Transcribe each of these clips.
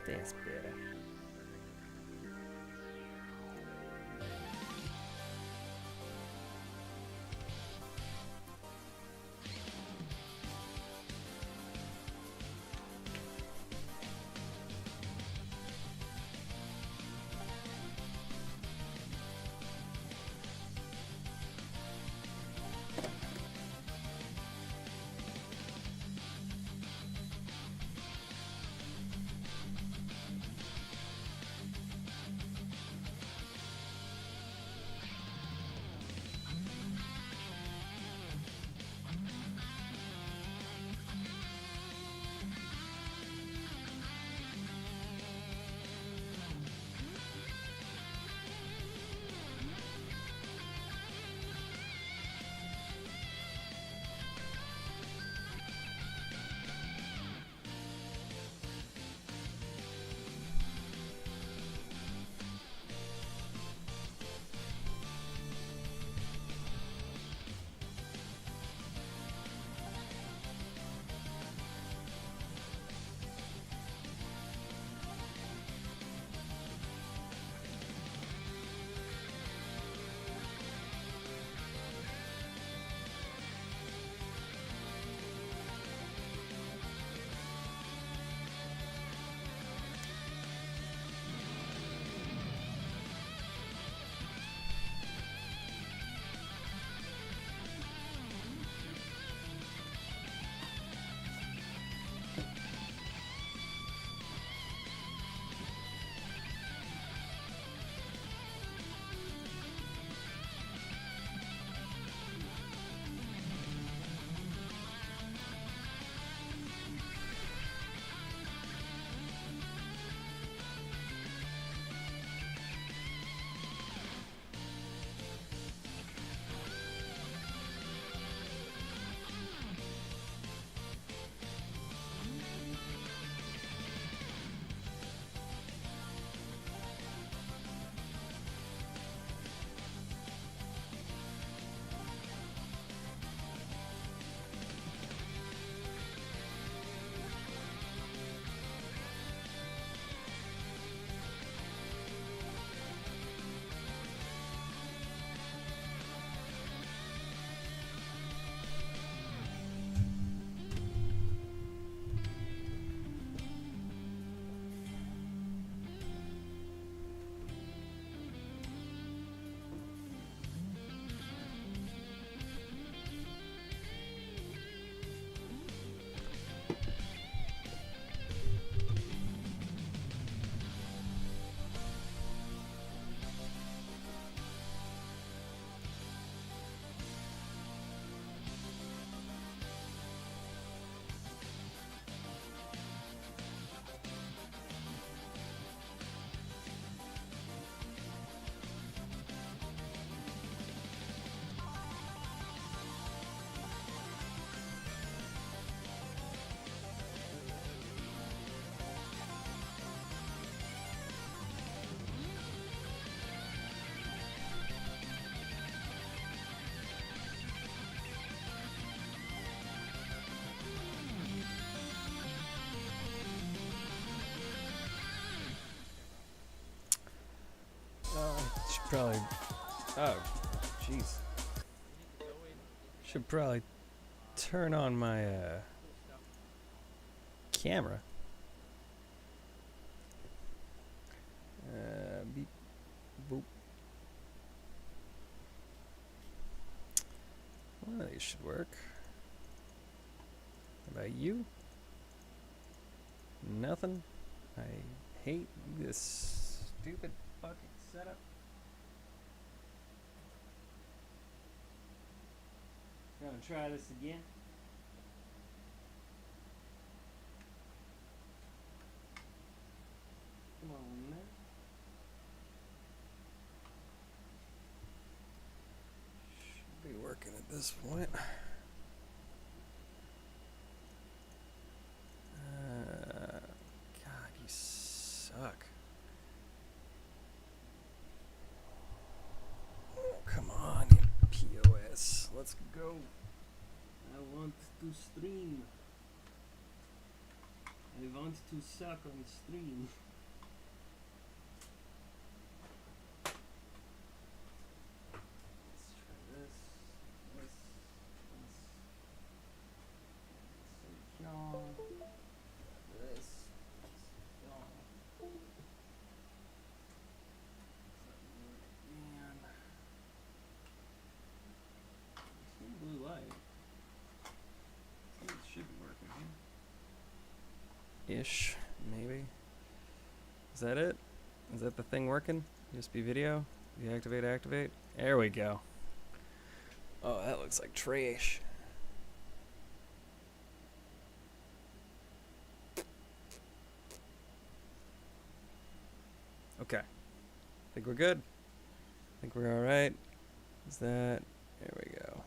Te espera. Should probably. Oh, jeez. Should probably turn on my camera. Beep, boop. One of these should work. How about you? Nothing. I hate this stupid fucking setup. Gonna try this again. Come on, man. Should be working at this point. God, you suck. Oh, come on, you POS. Let's go. I want to stream. I want to suck on stream. Let's try this. Y'all. This. Y'all. And blue light. It should be working here. Ish, maybe. Is that it? Is that the thing working? USB video? Deactivate, activate. There we go. Oh, that looks like trash. Okay. Think we're good. Think we're all right. Is that? There we go.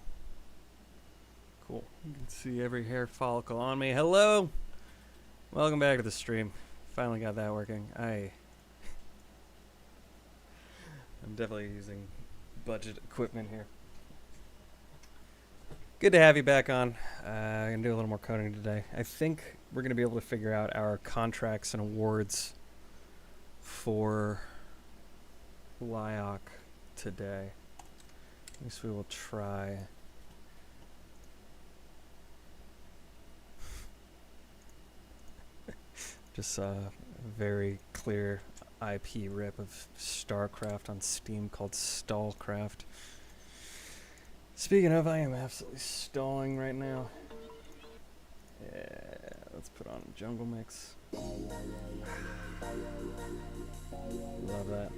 Cool. You can see every hair follicle on me. Hello. Welcome back to the stream. Finally got that working. I'm definitely using budget equipment here. Good to have you back on. I'm gonna do a little more coding today. I think we're gonna be able to figure out our contracts and awards for LYOC today. At least we will try. Just a very clear IP rip of StarCraft on Steam called Stallcraft. Speaking of, I am absolutely stalling right now. Yeah, let's put on a jungle mix. Love that.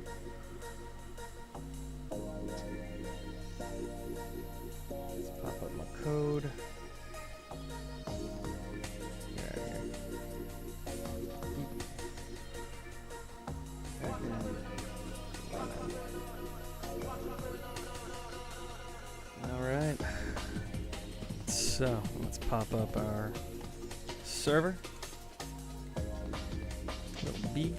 Let's pop up my code. Alright, so let's pop up our server. Little B.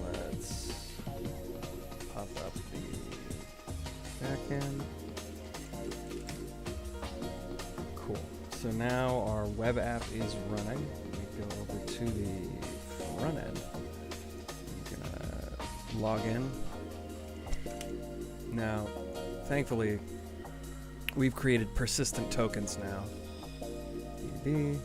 Let's pop up the backend. Cool. So now our web app is running. We go over to the front end. I'm gonna log in. Now, thankfully, we've created persistent tokens now. ED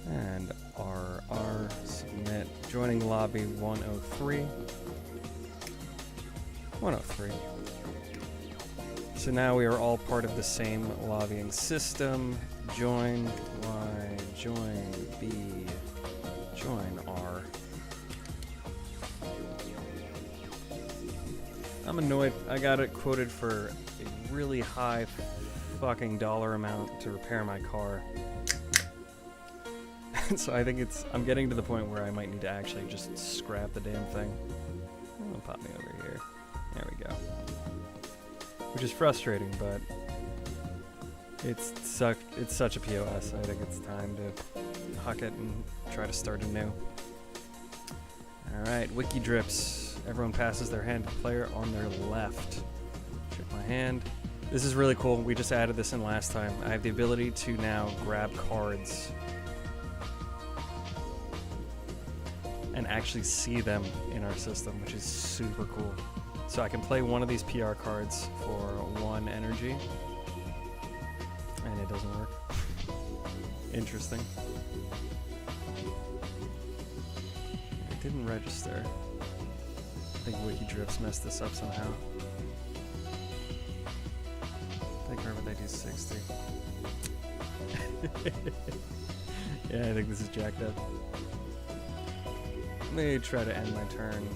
and RR submit. Joining lobby 103. 103. So now we are all part of the same lobbying system. Join Y, join B, join R. I'm annoyed. I got it quoted for a really high fucking dollar amount to repair my car. So I think I'm getting to the point where I might need to actually just scrap the damn thing. Oh, pop me over here. There we go. Which is frustrating, but it's such a POS. I think it's time to huck it and try to start anew. Alright, wiki drips. Everyone passes their hand to the player on their left. Check my hand. This is really cool. We just added this in last time. I have the ability to now grab cards and actually see them in our system, which is super cool. So I can play one of these PR cards for 1 energy, and it doesn't work. Interesting. It didn't register. I think WikiDrips messed this up somehow. I think remember they do 60. Yeah, I think this is jacked up. Let me try to end my turn.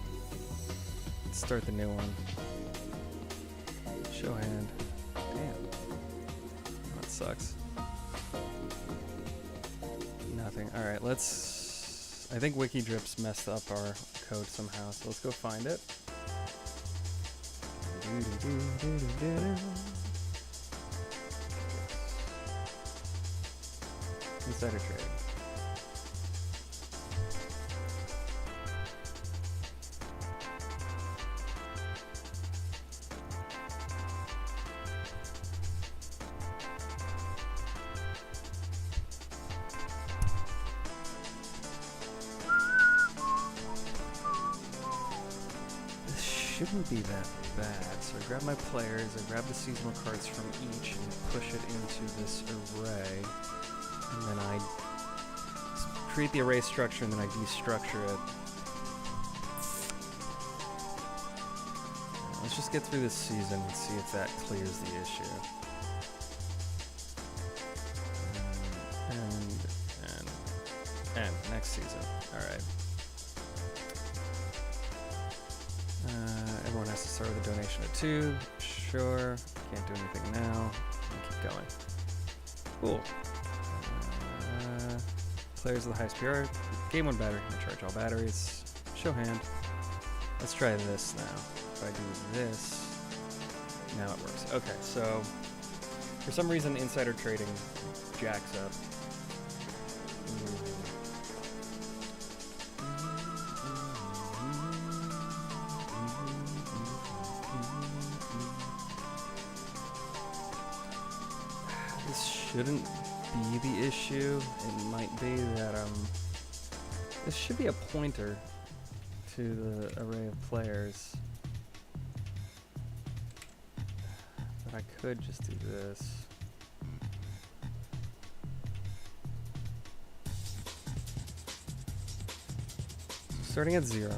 Start the new one. Show hand. Damn. That sucks. Nothing. Alright, let's... I think WikiDrips messed up our code somehow, so let's go find it. Insider trade. shouldn't be that bad. So I grab my players, I grab the seasonal cards from each and push it into this array. And then I create the array structure and then I destructure it. Let's just get through this season and see if that clears the issue. And next season. Alright. Everyone has to start with a donation of 2. Sure. Can't do anything now. Keep going. Cool. Players with the highest PR. Game 1 battery. I'm gonna charge all batteries. Show hand. Let's try this now. If I do this, now it works. Okay, so for some reason insider trading jacks up. This shouldn't be the issue. It might be that this should be a pointer to the array of players. But I could just do this. So starting at 0,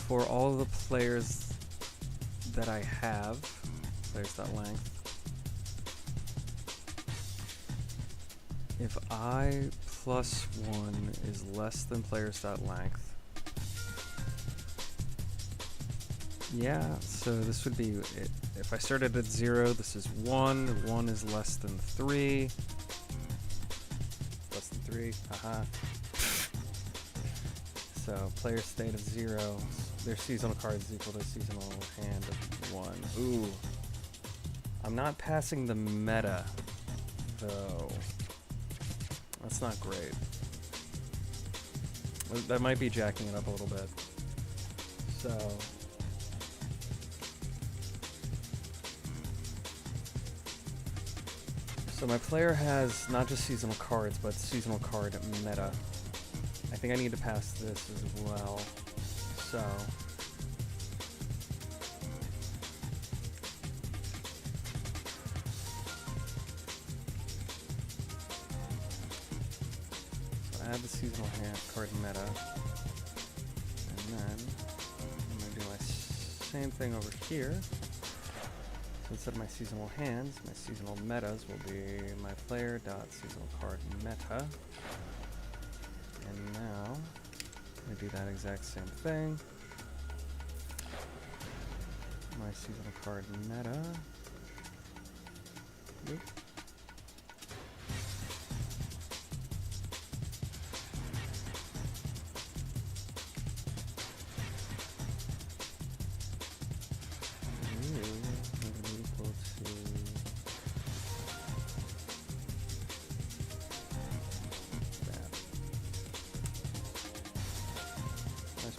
for all of the players that I have, players.length, if I plus 1 is less than players.length, yeah, so this would be it. If I started at 0, this is 1. 1 is less than 3. Less than 3. Haha. So player state of 0. Their seasonal card is equal to seasonal hand of 1. Ooh. I'm not passing the meta, though. That's not great. That might be jacking it up a little bit. So my player has not just seasonal cards, but seasonal card meta. I think I need to pass this as well. So I have the seasonal hand card meta, and then I'm going to do my same thing over here. So instead of my seasonal hands, my seasonal metas will be my player.seasonal card meta. And now I'm going to do that exact same thing. My seasonal card meta. Oop.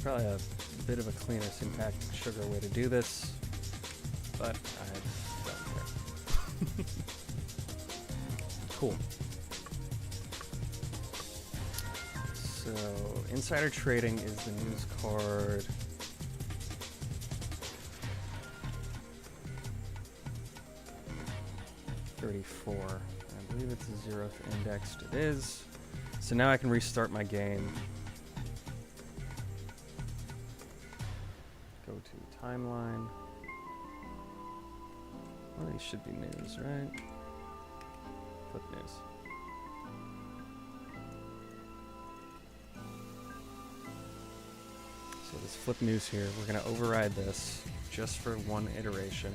Probably a bit of a cleaner syntactic sugar way to do this, but I don't care. Cool. So insider trading is the news card. $34. I believe it's the 0th indexed. It is. So now I can restart my game. Timeline. Well, these should be news, right? Flip news. So this flip news here, we're going to override this just for one iteration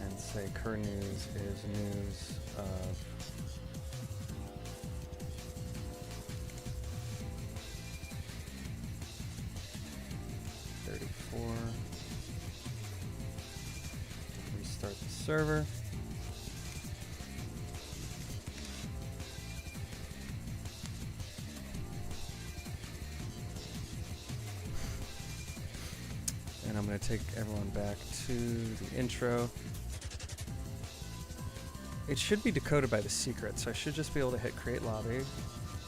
and say cur news is news of restart the server. And I'm going to take everyone back to the intro. It should be decoded by the secret, so I should just be able to hit create lobby.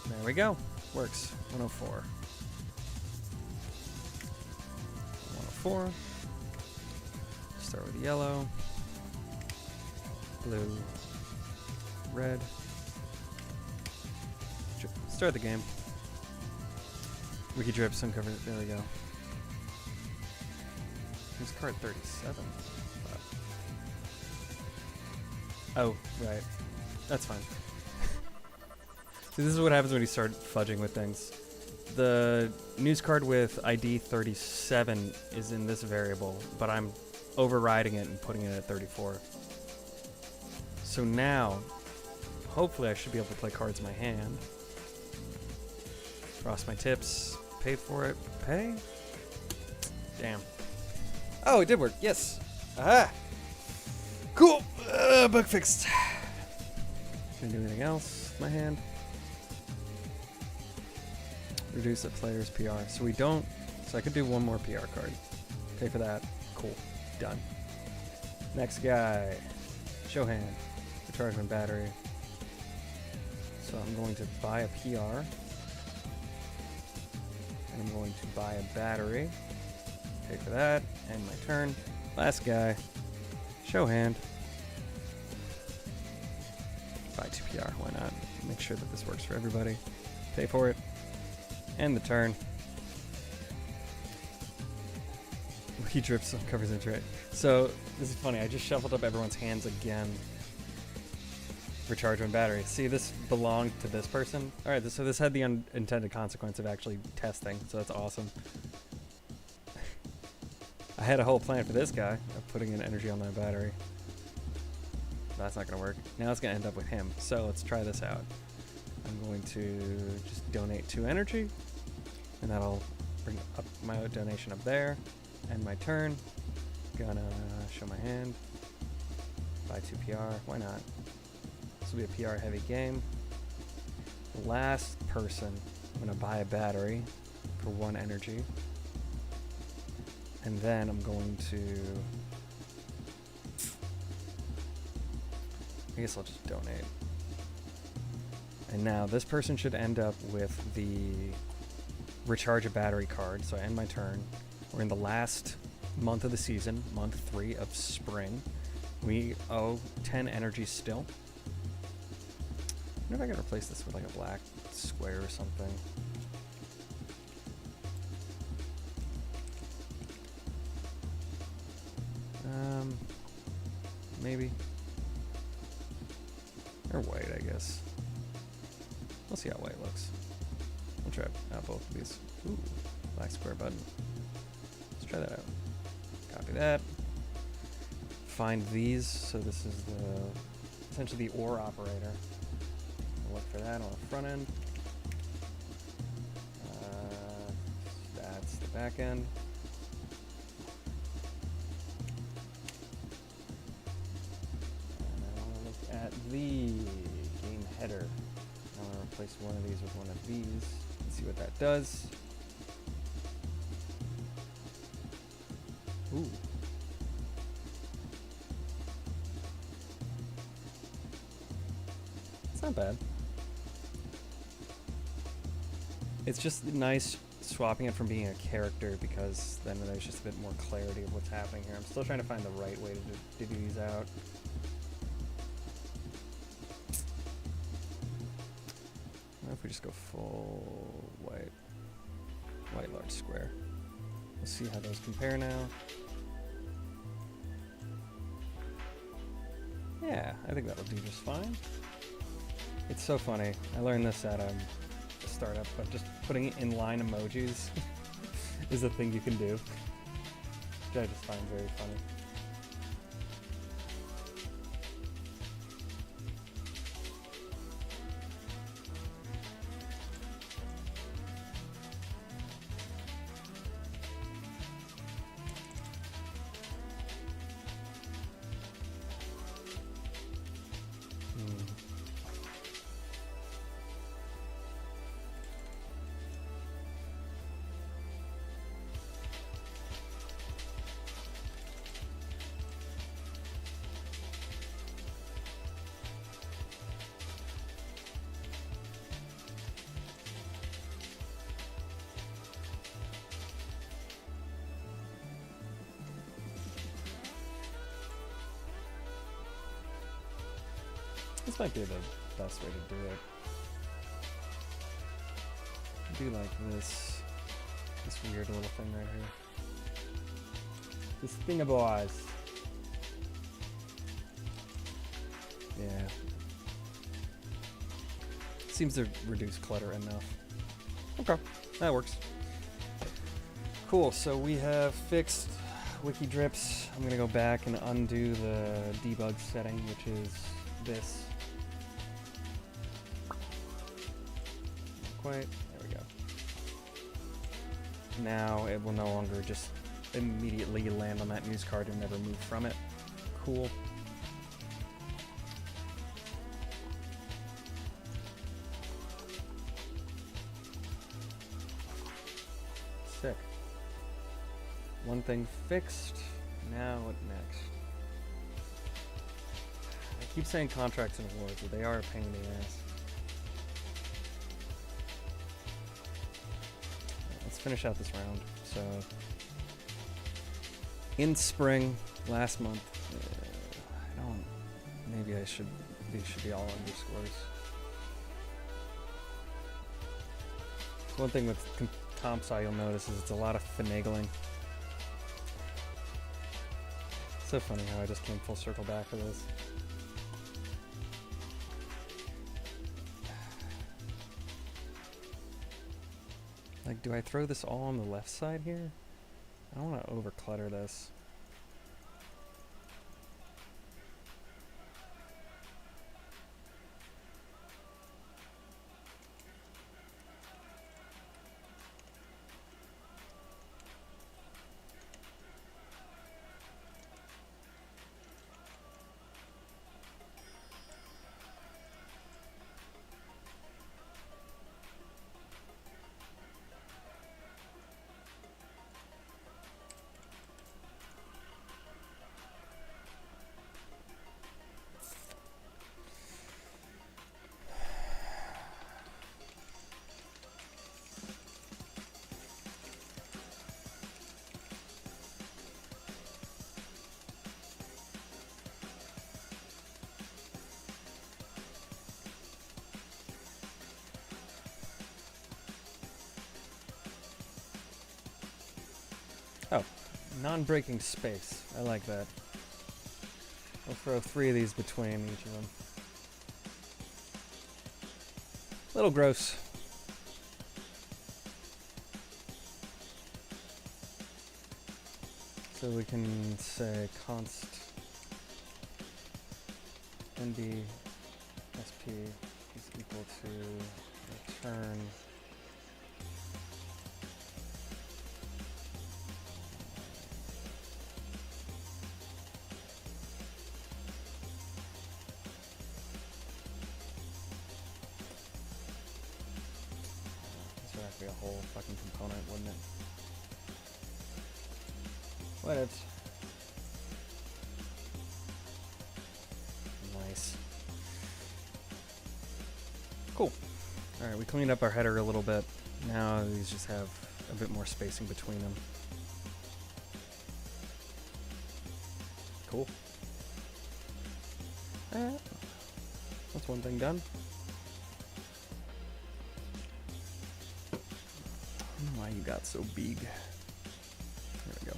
There we go. Works. 104. 34. Start with yellow, blue, red. Start the game. Wiki drips uncover it. There we go. Who's card 37? Oh, right. That's fine. See, this is what happens when you start fudging with things. The news card with ID 37 is in this variable, but I'm overriding it and putting it at 34. So now, hopefully I should be able to play cards in my hand. Cross my tips, pay for it, pay? Damn. Oh, it did work, yes. Aha! Cool, bug fixed. Can I do anything else with my hand? Reduce the player's PR. So we don't, so I could do one more PR card. Pay for that, cool, done. Next guy, show hand, recharge my battery. So I'm going to buy a PR. And I'm going to buy a battery. Pay for that, end my turn. Last guy, show hand. Buy 2 PR, why not? Make sure that this works for everybody. Pay for it. End the turn. He drips covers into it. So this is funny. I just shuffled up everyone's hands again. Recharge my battery. See, this belonged to this person. All right, so this had the unintended consequence of actually testing. So that's awesome. I had a whole plan for this guy of putting in energy on my battery. That's not going to work. Now it's going to end up with him. So let's try this out. I'm going to just donate 2 energy, and that'll bring up my donation up there. End my turn. Gonna show my hand. Buy 2 PR. Why not? This will be a PR heavy game. Last person, I'm gonna buy a battery for 1 energy. And then I'm going to, I guess I'll just donate. And now this person should end up with the recharge a battery card. So I end my turn. We're in the last month of the season, month 3 of spring. We owe 10 energy still. I wonder if I can replace this with like a black square or something. Maybe. Or white, I guess. We'll see how white looks. We'll try out both of these. Ooh, black square button. Let's try that out. Copy that. Find these. So this is essentially the OR operator. I'll look for that on the front end. That's the back end. And I want to look at the game header. I want to replace one of these with one of these. Let's see what that does. Ooh. It's not bad. It's just nice swapping it from being a character because then there's just a bit more clarity of what's happening here. I'm still trying to find the right way to do these out. What if we just go full white large square? Let's see how those compare now. Yeah, I think that'll do just fine. It's so funny. I learned this at a startup, but just putting inline emojis is a thing you can do, which I just find very funny. This might be the best way to do it. I do like this weird little thing right here. This thingaboz. Yeah. Seems to reduce clutter enough. Okay, that works. Cool, so we have fixed wiki drips. I'm gonna go back and undo the debug setting, which is this. Not quite, there we go. Now it will no longer just immediately land on that news card and never move from it. Cool. Sick. One thing fixed. Now what next? I keep saying contracts and awards, but they are a pain in the ass. Let's finish out this round. So, in spring, last month, I don't, maybe these should be all underscores. One thing with CompSci you'll notice is it's a lot of finagling. So funny how I just came full circle back to this. Like, do I throw this all on the left side here? I don't want to over clutter this. Oh, non-breaking space. I like that. I'll throw 3 of these between each of them. Little gross. So we can say const ND SP is equal to return a whole fucking component, wouldn't it? What it's nice. Cool. Alright, we cleaned up our header a little bit. Now these just have a bit more spacing between them. Cool. That's one thing done. I don't know why you got so big. There we go.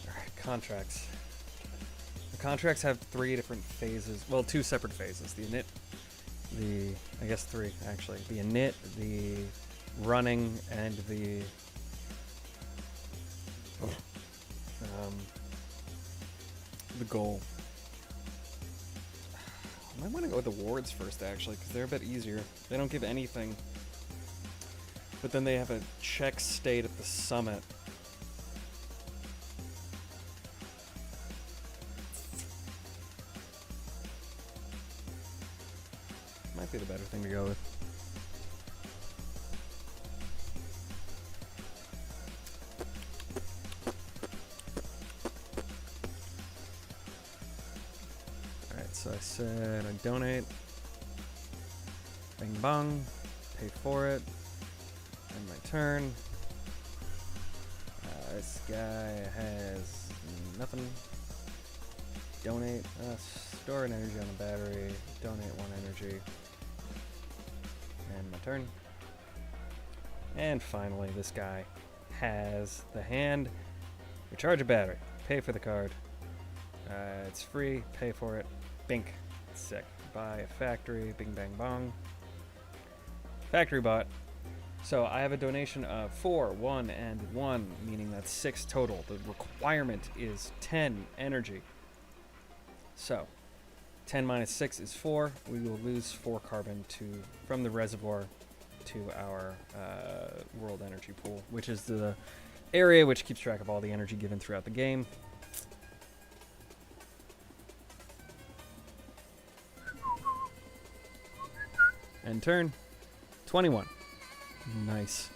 Alright, contracts. The contracts have 3 different phases. Well, 2 separate phases. The init, I guess 3 actually. The init, the running, and the goal. I might want to go with awards first, actually, because they're a bit easier. They don't give anything, but then they have a check state at the summit. Might be the better thing to go with. So I said I donate Bing bong. Pay for it. End my turn. This guy has nothing. Donate. Store an energy on the battery. Donate 1 energy. End my turn. And finally, this guy has the hand. Recharge a battery. Pay for the card. It's free. Pay for it. Bink. Sick. Buy a factory. Bing bang bong. Factory bot. So I have a donation of 4, 1, and 1, meaning that's 6 total. The requirement is 10 energy. So 10 minus 6 is 4. We will lose 4 carbon from the reservoir to our world energy pool, which is the area which keeps track of all the energy given throughout the game. End turn. 21. Nice.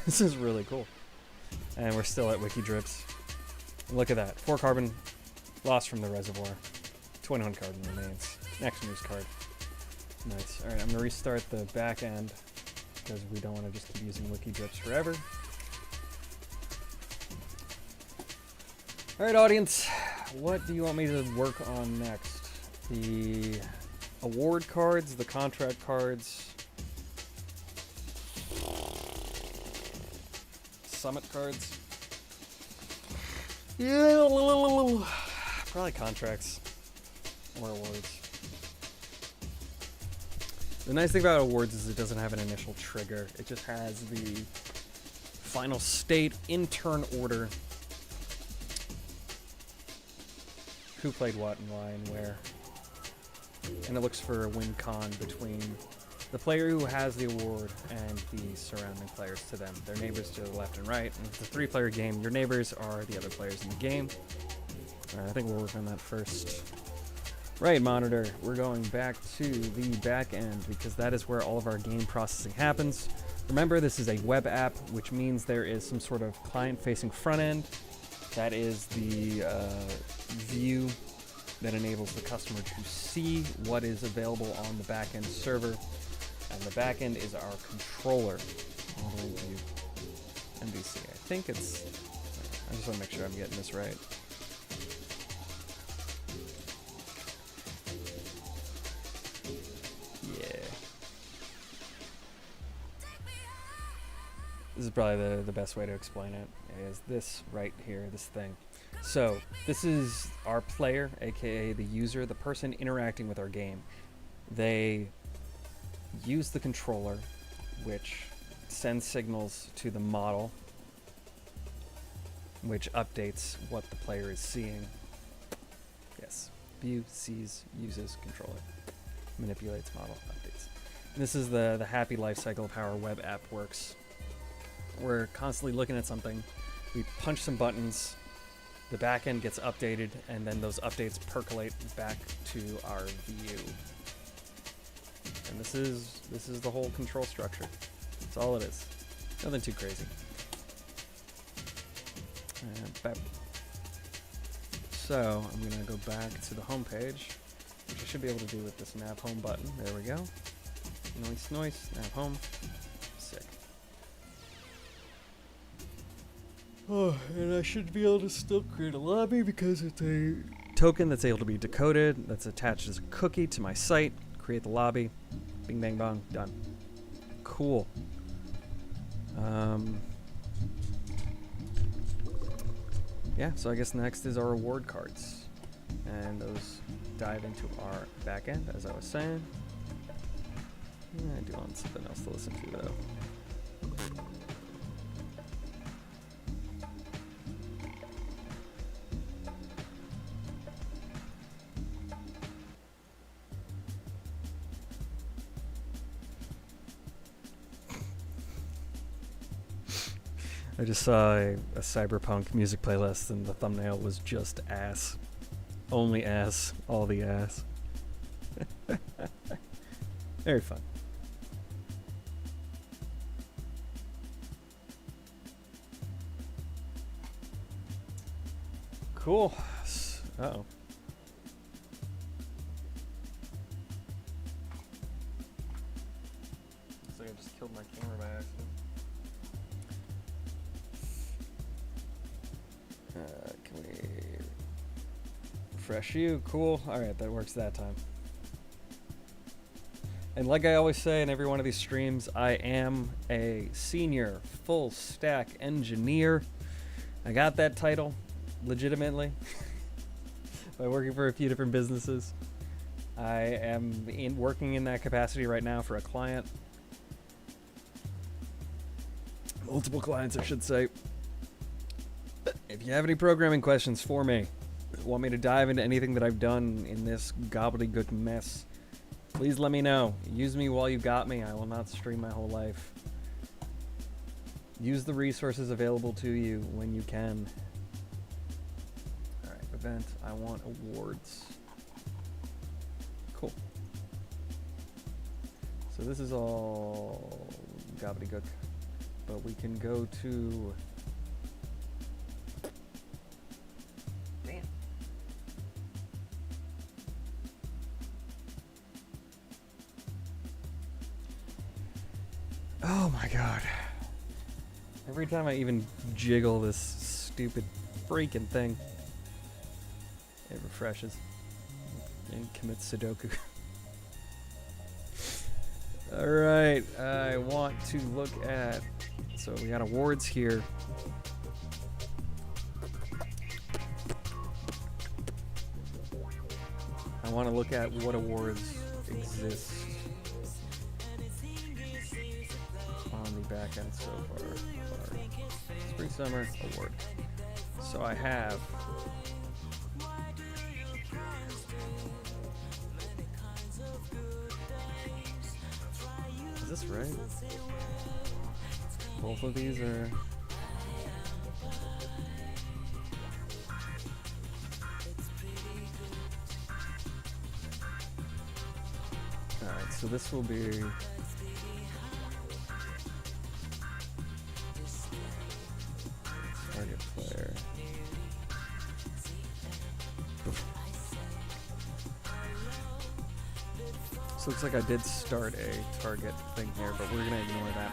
This is really cool. And we're still at Wiki Drips. Look at that. 4 carbon lost from the reservoir. 21 carbon remains. Next news card. Nice. Alright, I'm going to restart the back end because we don't want to just keep using Wiki Drips forever. Alright, audience. What do you want me to work on next? The award cards, the contract cards, summit cards. Yeah, probably contracts or awards. The nice thing about awards is it doesn't have an initial trigger. It just has the final state in turn order. Who played what and why and where. And it looks for a win-con between the player who has the award and the surrounding players to them. Their neighbors to the left and right. And it's a 3-player game. Your neighbors are the other players in the game. I think we'll work on that first. Right, monitor. We're going back to the back end because that is where all of our game processing happens. Remember, this is a web app, which means there is some sort of client-facing front end. That is the view that enables the customer to see what is available on the backend server. And the backend is our controller. All the way to MVC. I think it's... I just want to make sure I'm getting this right. Yeah. This is probably the best way to explain it, is this right here, this thing. So, this is our player, aka the user, the person interacting with our game. They use the controller, which sends signals to the model, which updates what the player is seeing. Yes, view, sees, uses, controller, manipulates, model, updates. And this is the happy life cycle of how our web app works. We're constantly looking at something, we punch some buttons, the backend gets updated, and then those updates percolate back to our view. And this is the whole control structure. That's all it is. Nothing too crazy. So I'm gonna go back to the home page, which I should be able to do with this nav home button. There we go. Noise, nav home. Sick. Oh, and I should be able to still create a lobby because it's a token that's able to be decoded, that's attached as a cookie to my site. Create the lobby. Bing bang bong. Done. Cool. Yeah, so I guess next is our reward cards. And those dive into our back end, as I was saying. I do want something else to listen to, though. I just saw a cyberpunk music playlist and the thumbnail was just ass. Only ass. All the ass. Very fun. Cool. Uh-oh. killed my camera by accident. Can we refresh you? Cool. All right, that works that time. And like I always say in every one of these streams, I am a senior full stack engineer. I got that title legitimately by working for a few different businesses. I am working in that capacity right now for a client. Multiple clients, I should say. If you have any programming questions for me, want me to dive into anything that I've done in this gobbledygook mess, please let me know. Use me while you got me. I will not stream my whole life. Use the resources available to you when you can. All right, event. I want awards. Cool. So this is all gobbledygook, but we can go to... Damn. Oh my god. Every time I even jiggle this stupid freaking thing, it refreshes and commits Sudoku. Alright, I want to look at, so we got awards here. I want to look at what awards exist on the backend so far. Spring Summer Award. So I have is this right? Both of these are alright, so this will be target player. So looks like I did start a target thing here, but we're gonna ignore that.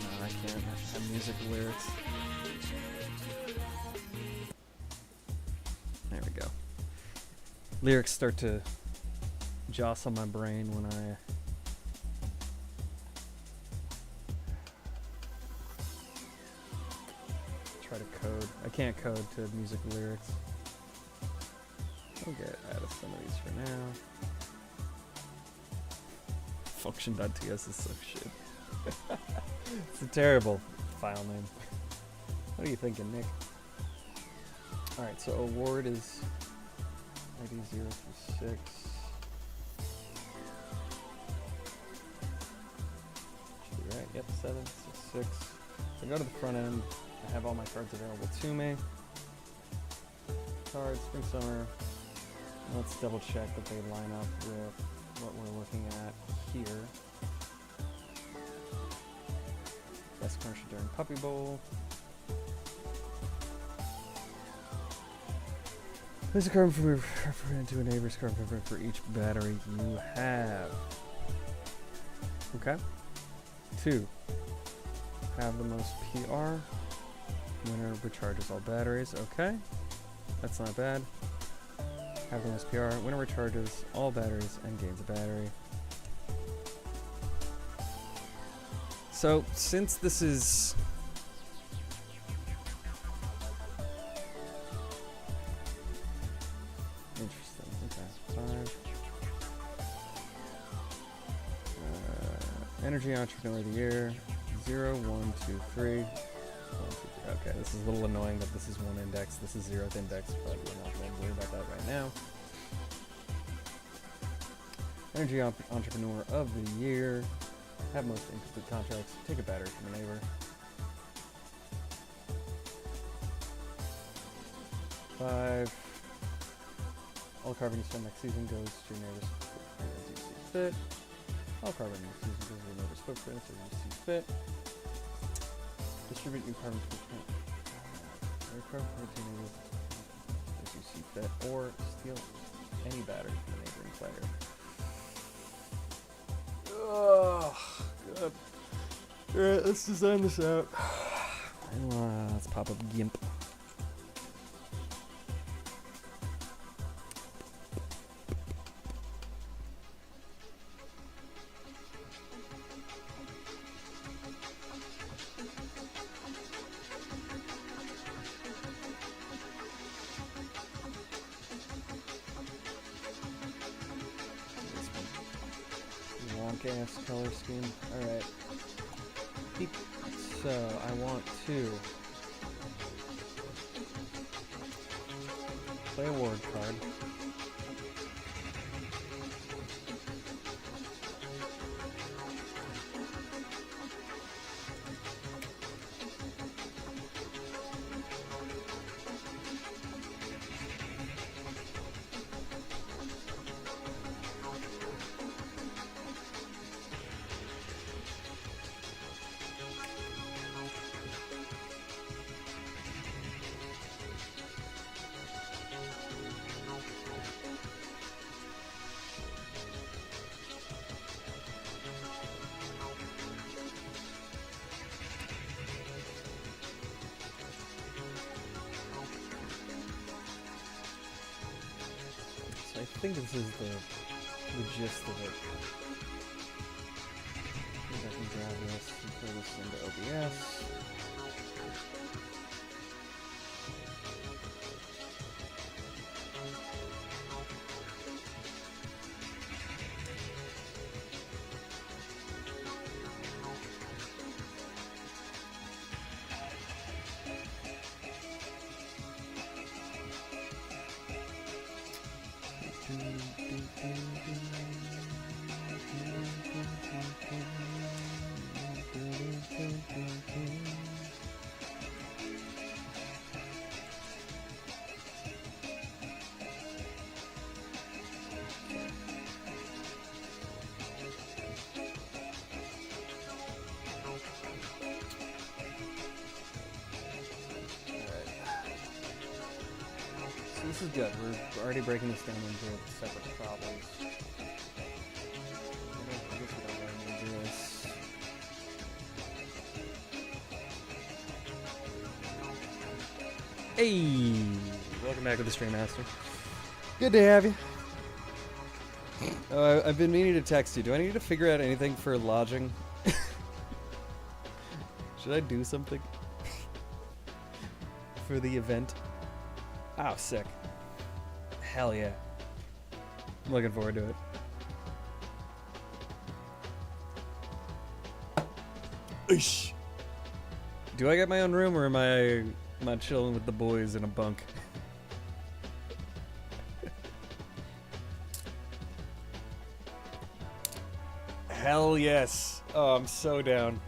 No, I can't. I should have music lyrics. There we go. Lyrics start to jostle my brain when I try to code. I can't code to music lyrics. I'll get out of some of these for now. Function.ts is so shit. It's a terrible file name. What are you thinking, Nick? Alright, so award is ID 0 through 6. Should be right. Yep, 7, 6, 6. So I go to the front end. I have all my cards available to me. Cards, spring, summer. Let's double check that they line up with what we're looking at here. Best commercial during Puppy Bowl. There's a carbon fiber referring to a neighbor's carbon fiber for each battery you have. Okay. 2. Have the most PR. Winner recharges all batteries. Okay. That's not bad. Have the most PR. Winner recharges all batteries and gains a battery. So, since this is... Interesting. Okay. 5. Energy Entrepreneur of the Year. 0, 1, 2, 3. 1, 2, 3. Okay, this is a little annoying that this is one index. This is 0th index, but we're not going to worry about that right now. Energy Entrepreneur of the Year. Have most incomplete contracts. Take a battery from a neighbor. 5. All carbon you spend next season goes to your neighbor's footprint as you see fit. All carbon next season goes to your neighbor's footprint as you see fit. Distribute new carbon footprint. Carbon footprint to your neighbor's that, or steal any battery from the neighboring player. Oh, good. Alright, let's design this out. Let's pop up GIMP. Wonk-ass color scheme. Alright. So, I want to play a ward card. I think this is the gist of it. I think I can grab this and throw this into OBS. This is good. We're already breaking this down into separate problems. I guess we don't really need to do this. Hey! Welcome back to the Stream Master. Good to have you. Oh, I've been meaning to text you. Do I need to figure out anything for lodging? Should I do something for the event? Oh, sick. Hell yeah. I'm looking forward to it. Oosh. Do I get my own room, or am I chilling with the boys in a bunk? Hell yes. Oh, I'm so down.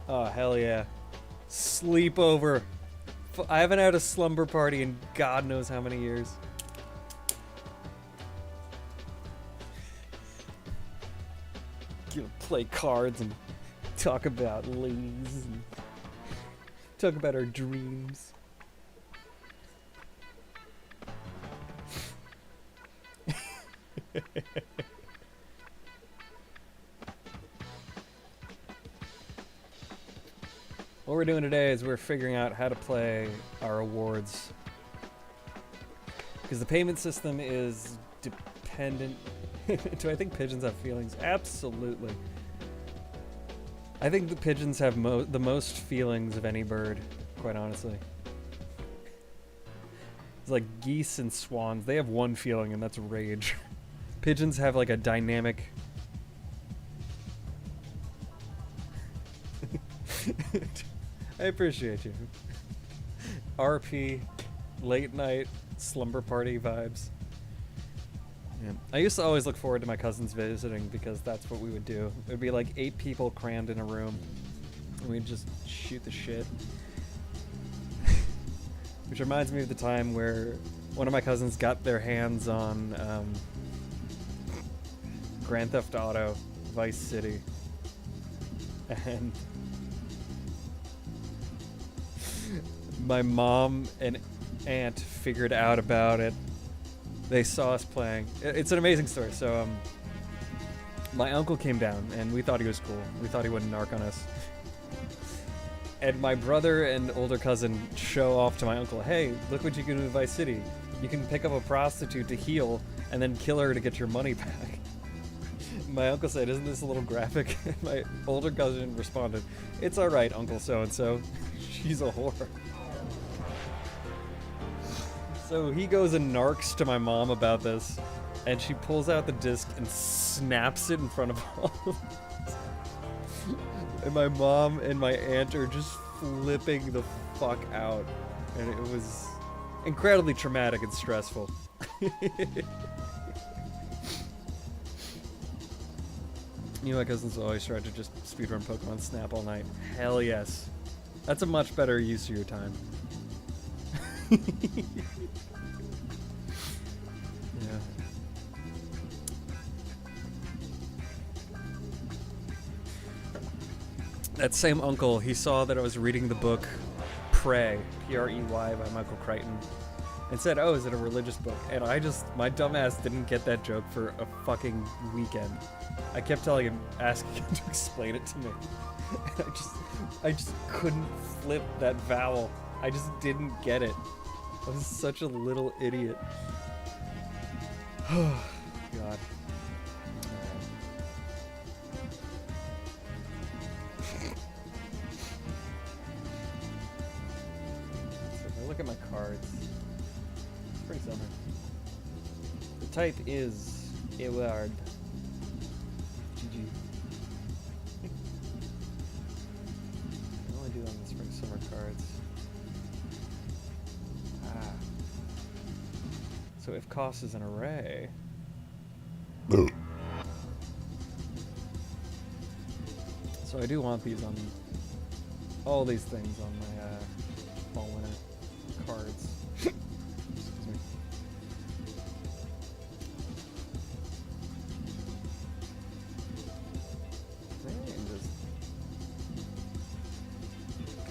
Oh, hell yeah. Sleepover. I haven't had a slumber party in God knows how many years. Gonna play cards and talk about ladies and talk about our dreams. What we're doing today is we're figuring out how to play our awards, because the payment system is dependent. Do I think pigeons have feelings? Absolutely. I think the pigeons have the most feelings of any bird, quite honestly. It's like geese and swans. They have one feeling, and that's rage. Pigeons have like a dynamic... I appreciate you. RP, late night, slumber party vibes. Yeah. I used to always look forward to my cousins visiting, because that's what we would do. It would be like 8 people crammed in a room, and we'd just shoot the shit. Which reminds me of the time where one of my cousins got their hands on Grand Theft Auto Vice City, and my mom and aunt figured out about it. They saw us playing. It's an amazing story. So, my uncle came down, and we thought he was cool. We thought he wouldn't narc on us. And my brother and older cousin show off to my uncle, hey, look what you can do in Vice City. You can pick up a prostitute to heal, and then kill her to get your money back. My uncle said, isn't this a little graphic? My older cousin responded, it's alright, Uncle so-and-so. She's a whore. So he goes and narcs to my mom about this, and she pulls out the disc and snaps it in front of all of us. And my mom and my aunt are just flipping the fuck out. And it was incredibly traumatic and stressful. You know, my cousins always tried to just speedrun Pokemon Snap all night. Hell yes. That's a much better use of your time. Yeah. That same uncle, he saw that I was reading the book Prey, P-R-E-Y by Michael Crichton, and said, oh, is it a religious book? And my dumbass didn't get that joke for a fucking weekend. I kept telling him, asking him to explain it to me. And I just couldn't flip that vowel. I just didn't get it. I was such a little idiot. Oh, God. So if I look at my cards, it's pretty summer. The type is a word. GG. I only do on the spring summer cards. So if cost is an array. So I do want these on all these things on my fall winter cards. Excuse me. I can just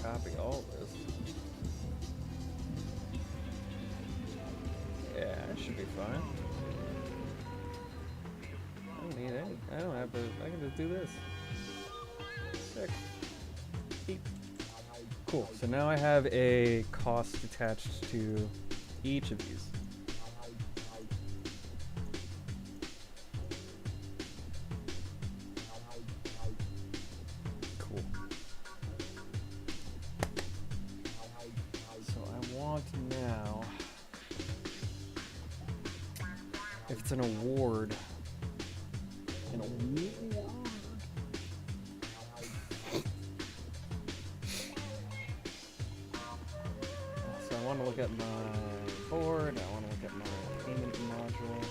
copy all this. Yeah, it should be fine. I don't need any. I don't have to. I can just do this. Sick. Beep. Cool. So now I have a cost attached to each of these. Cool. So I want now. If it's an award, So I want to look at my board, I want to look at my payment module.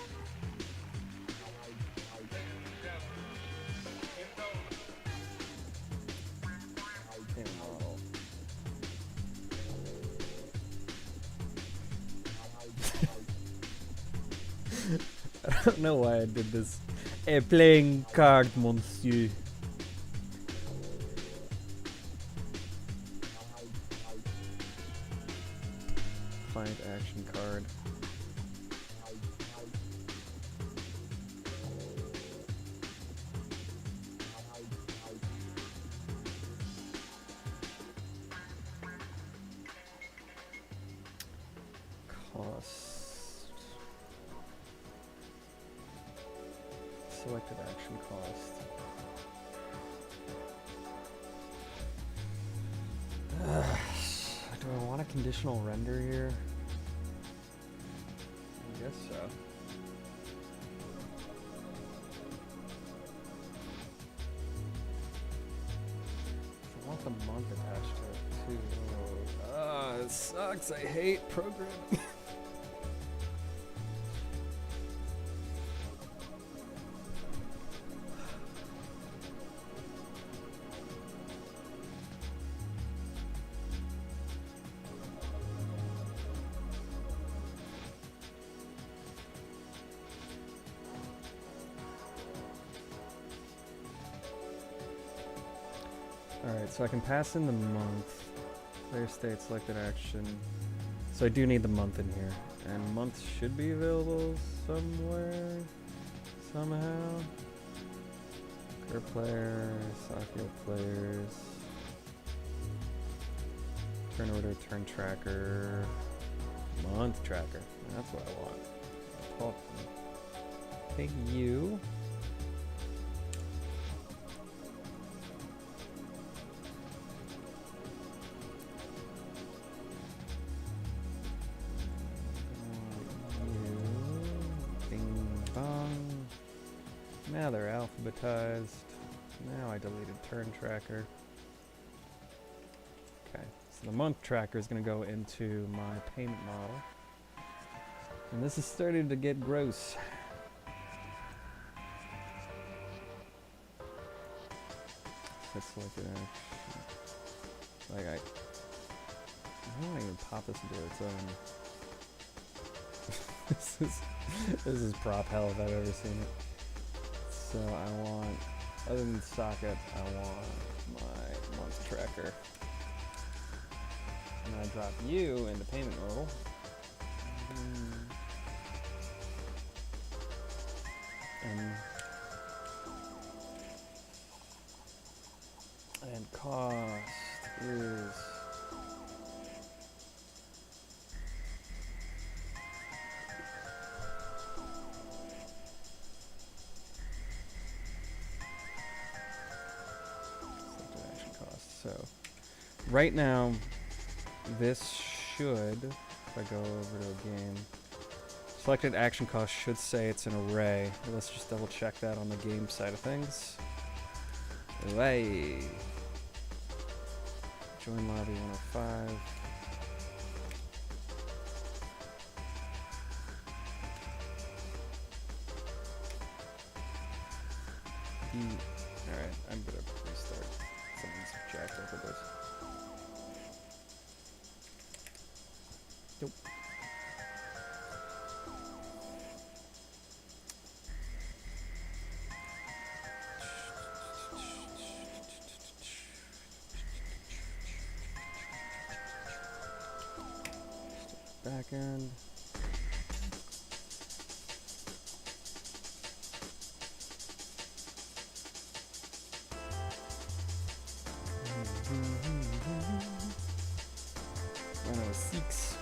Payment model. I don't know why I did this. A playing card, monsieur. Find action card. Cost. Selected action cost. Do I want a conditional render here? I guess so. I want the month attached to it too. Ah, it sucks. I hate programming. Alright, so I can pass in the month, player state, selected action, So I do need the month in here. And month should be available somewhere, somehow. Curve player, socket players, turn order, turn tracker, month tracker. That's what I want. Talk to me. Take you. Now they're alphabetized. Now I deleted turn tracker. Okay, so the month tracker is going to go into my payment model. And this is starting to get gross. That's like an action. Like I don't even pop this into its own. This is prop hell if I've ever seen it. So I want, other than socket, I want my month tracker. And I drop you into payment modal. And cost is so right now this should, if I go over to a game, selected action cost should say it's an array. But let's just double check that on the game side of things. Array. Join lobby 105. Alright, I'm gonna restart. Something's jacked up a bit. Nope. Backend. LYOC. 106.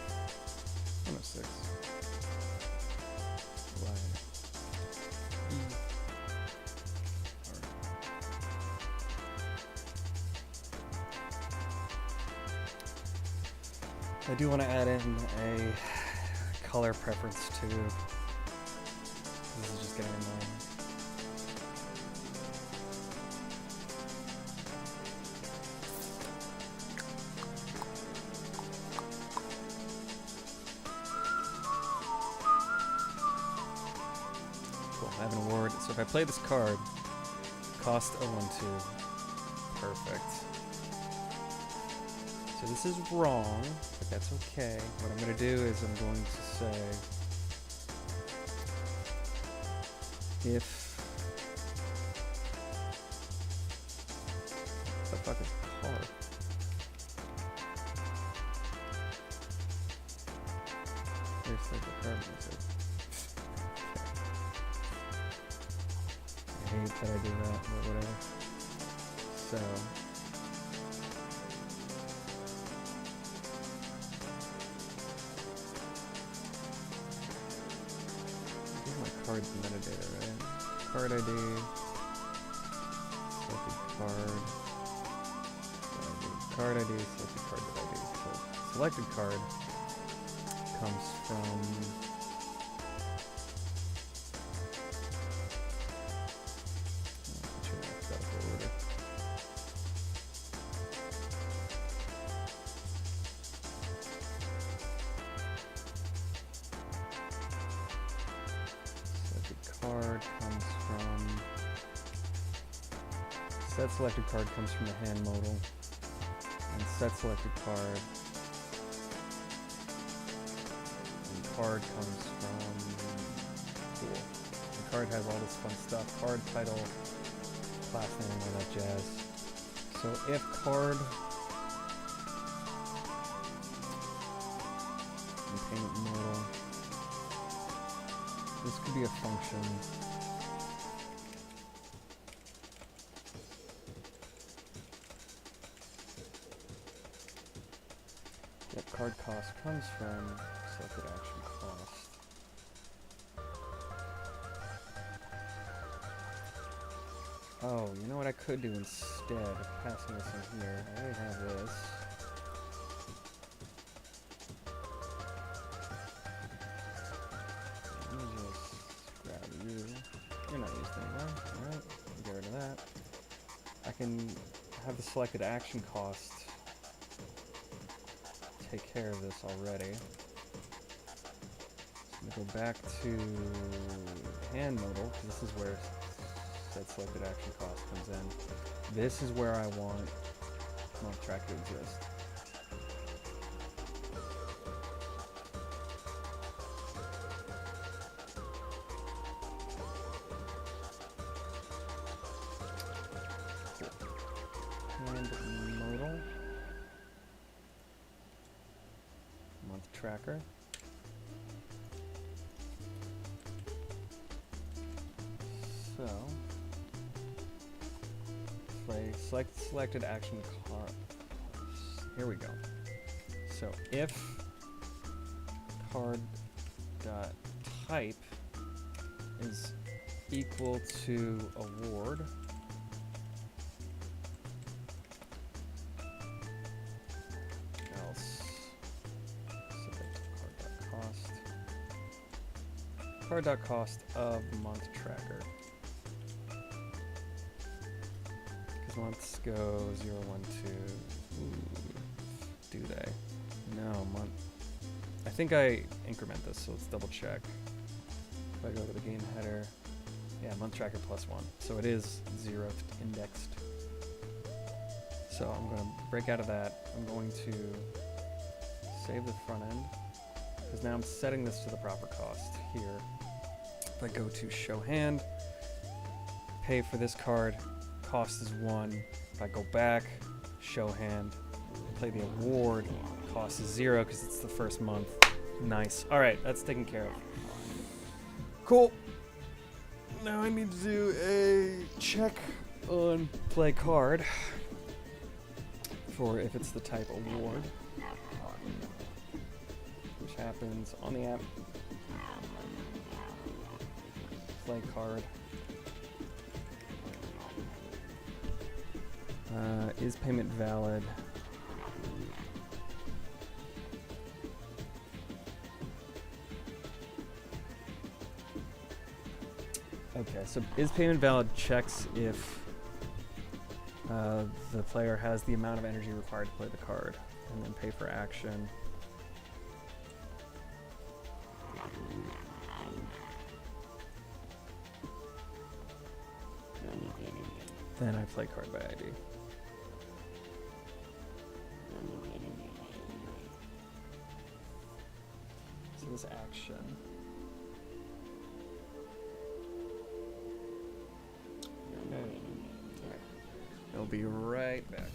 I do want to add in a color preference too. This is just getting annoying. Cool, I have an award. So if I play this card, cost 012. Perfect. So this is wrong, but that's okay. What I'm going to do is I'm going to say if what the fuck is card? Here's like the card music. I hate that I do that, but whatever. So card's metadata, right? Card ID, selected card, card ID, selected card ID. So selected card comes from order. Card comes from set selected card comes from the hand modal, and set selected card and card comes from cool. The card has all this fun stuff: card title, class name, all that jazz. So if card function, payment model. This could be a function. Yep, card cost comes from selected action cost. Oh, you know what I could do instead of passing this in here? I already have this. Let me just grab you. You're not used anymore. Alright, get rid of that. I can have the selected action cost take care of this already. So I'm going to go back to hand modal, because this is where that selected action cost comes in. This is where I want month track to exist. Hand modal. Month tracker. So, select selected action card. Here we go. So if card dot type is equal to award, else select card dot cost of month tracker. Months go 0, 1, 2. Ooh, do they? No, month. I think I increment this, so let's double check. If I go to the game header, yeah, month tracker +1. So it is 0 indexed. So I'm going to break out of that. I'm going to save the front end, because now I'm setting this to the proper cost here. If I go to show hand, pay for this card, cost is 1. If I go back, show hand, play the award, cost is 0 because it's the first month. Nice. All right, that's taken care of. Cool. Now I need to do a check on play card for if it's the type award, which happens on the app. Play card. Is payment valid? Okay, so is payment valid checks if the player has the amount of energy required to play the card, and then pay for action. Then I play card by ID. So this action. Okay. All right. I'll be right back.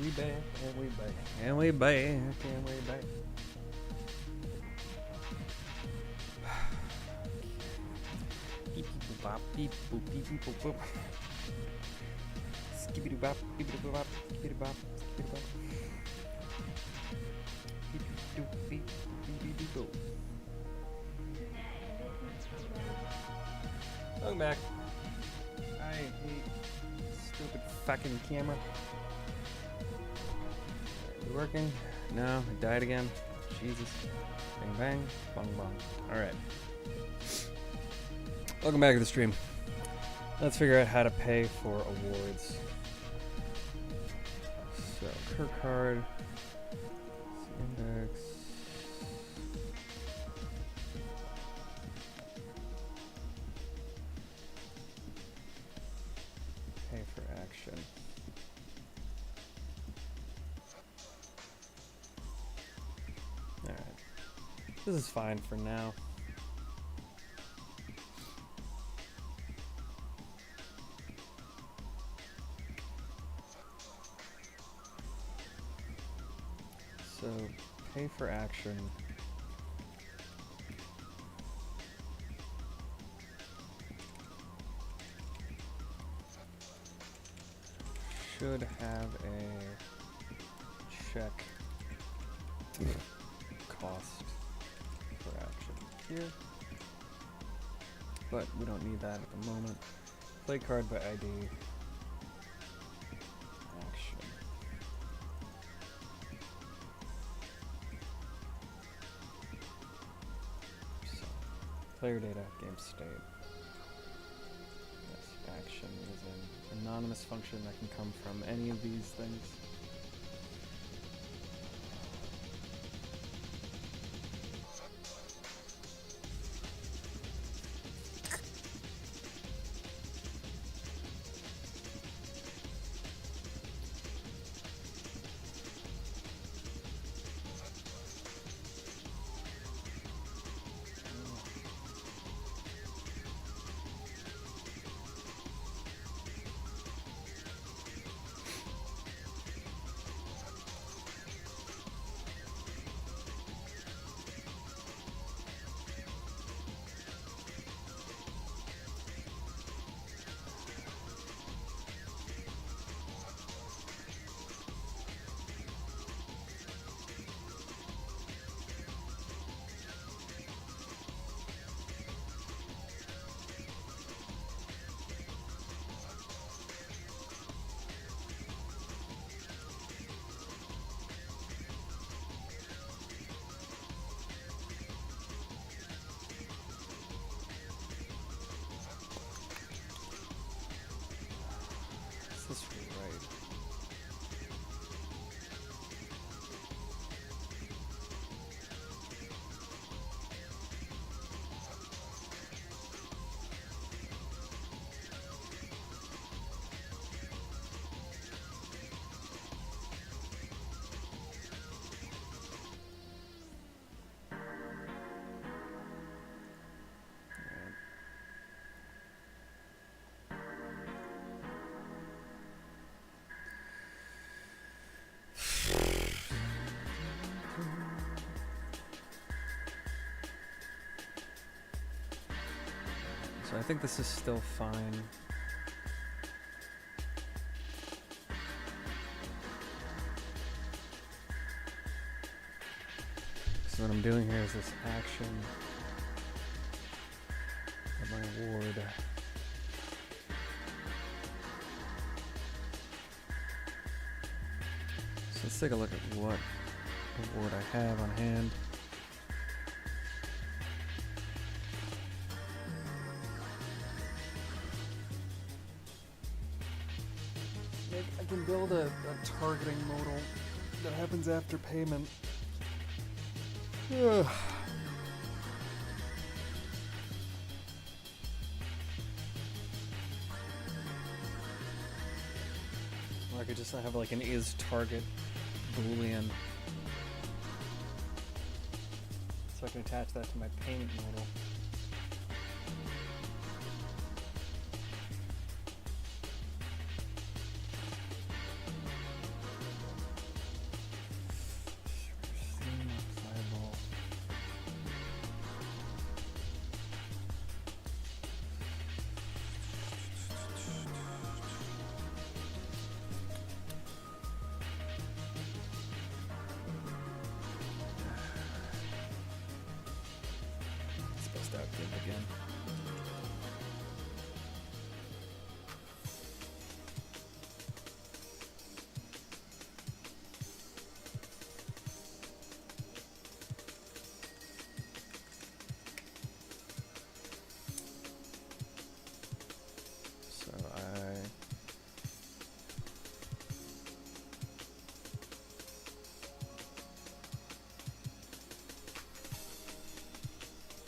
we back, and we back, and we back, and we back. Beep boop bop, beep boop, beep beep boop boop. Skibbity bop, beepity boop bop, skibbity bop, skibbity bop. Beep doop beep, beep beep boop. Welcome back. I hate stupid fucking camera. Is it working? No, it died again. Jesus. Bang bang, bong bong. Alright. Welcome back to the stream. Let's figure out how to pay for awards. So, Kirkcard. Index. Pay for action. Alright. This is fine for now. So, pay for action. Should have a check cost for action here, but we don't need that at the moment. Play card by ID. Action. So, player data, game state. Yes, action is an anonymous function that can come from any of these things. Is this right? So I think this is still fine. So what I'm doing here is this action of my award. So let's take a look at what award I have on hand. I can build a targeting modal that happens after payment. Ugh. Or I could just have like an is target boolean. So I can attach that to my payment modal. again.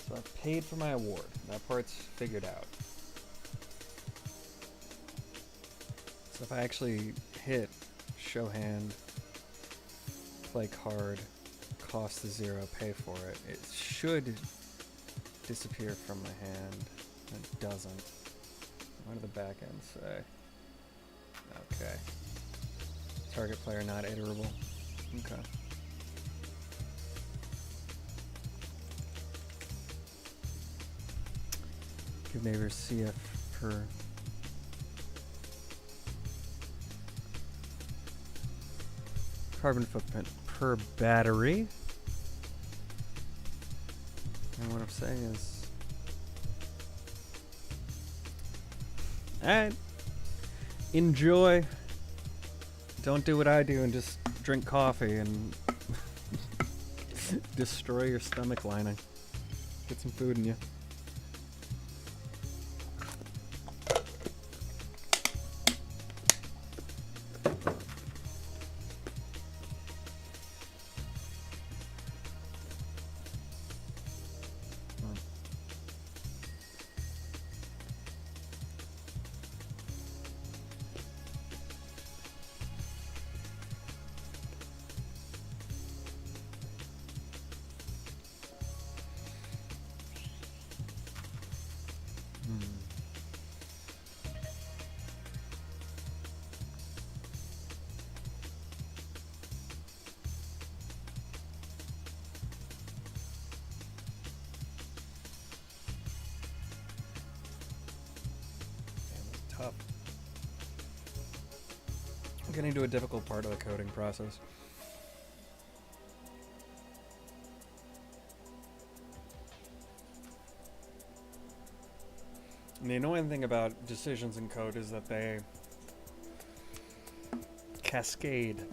So I paid for my award. That part's figured out. So if I actually hit show hand, play card, cost is 0, pay for it, it should disappear from my hand. It doesn't. What do the backend say? Okay. Target player not iterable. Okay. Give neighbors CF per carbon footprint per battery. And what I'm saying is, alright, enjoy. Don't do what I do and just drink coffee and destroy your stomach lining. Get some food in you. Tough. I'm getting to a difficult part of the coding process. And the annoying thing about decisions in code is that they cascade.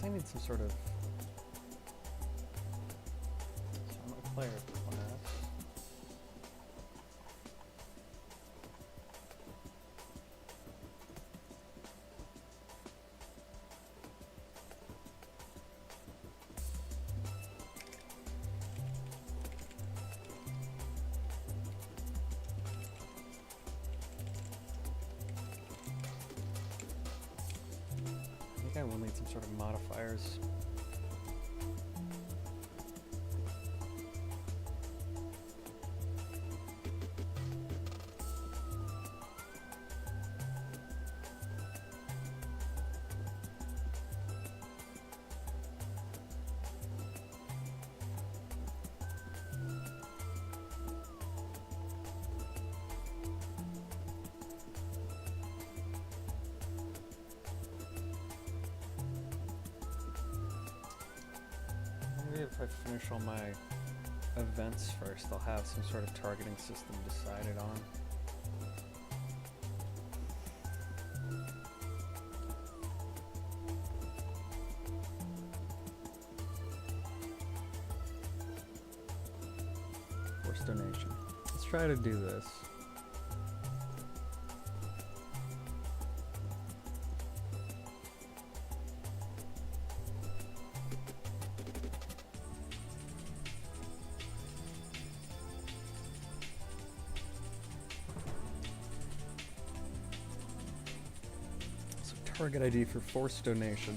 I need some sort of player class. I think I will need some sort of modifiers. If I finish all my events first. They'll have some sort of targeting system decided on. Forced donation. Let's try to do this. Target ID for forced donation.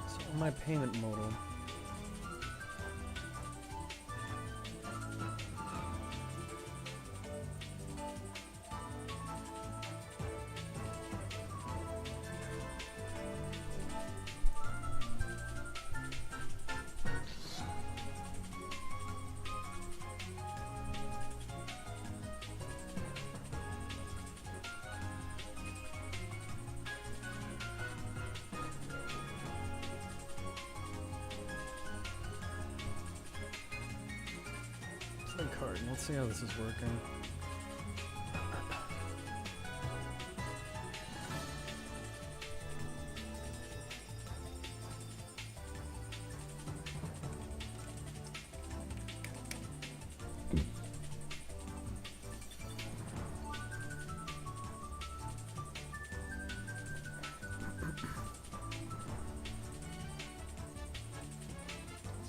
So on my payment modal, card. Let's see how this is working.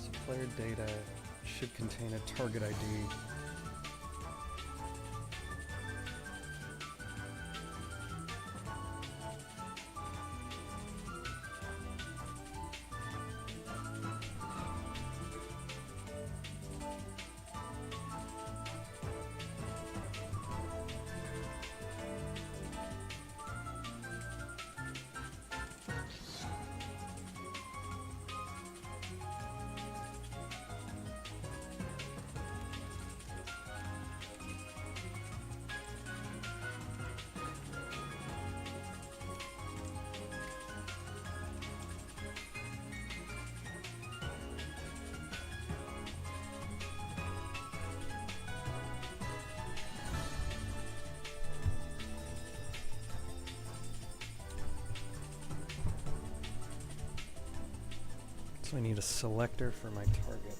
So player data should contain a target ID. So I need a selector for my target.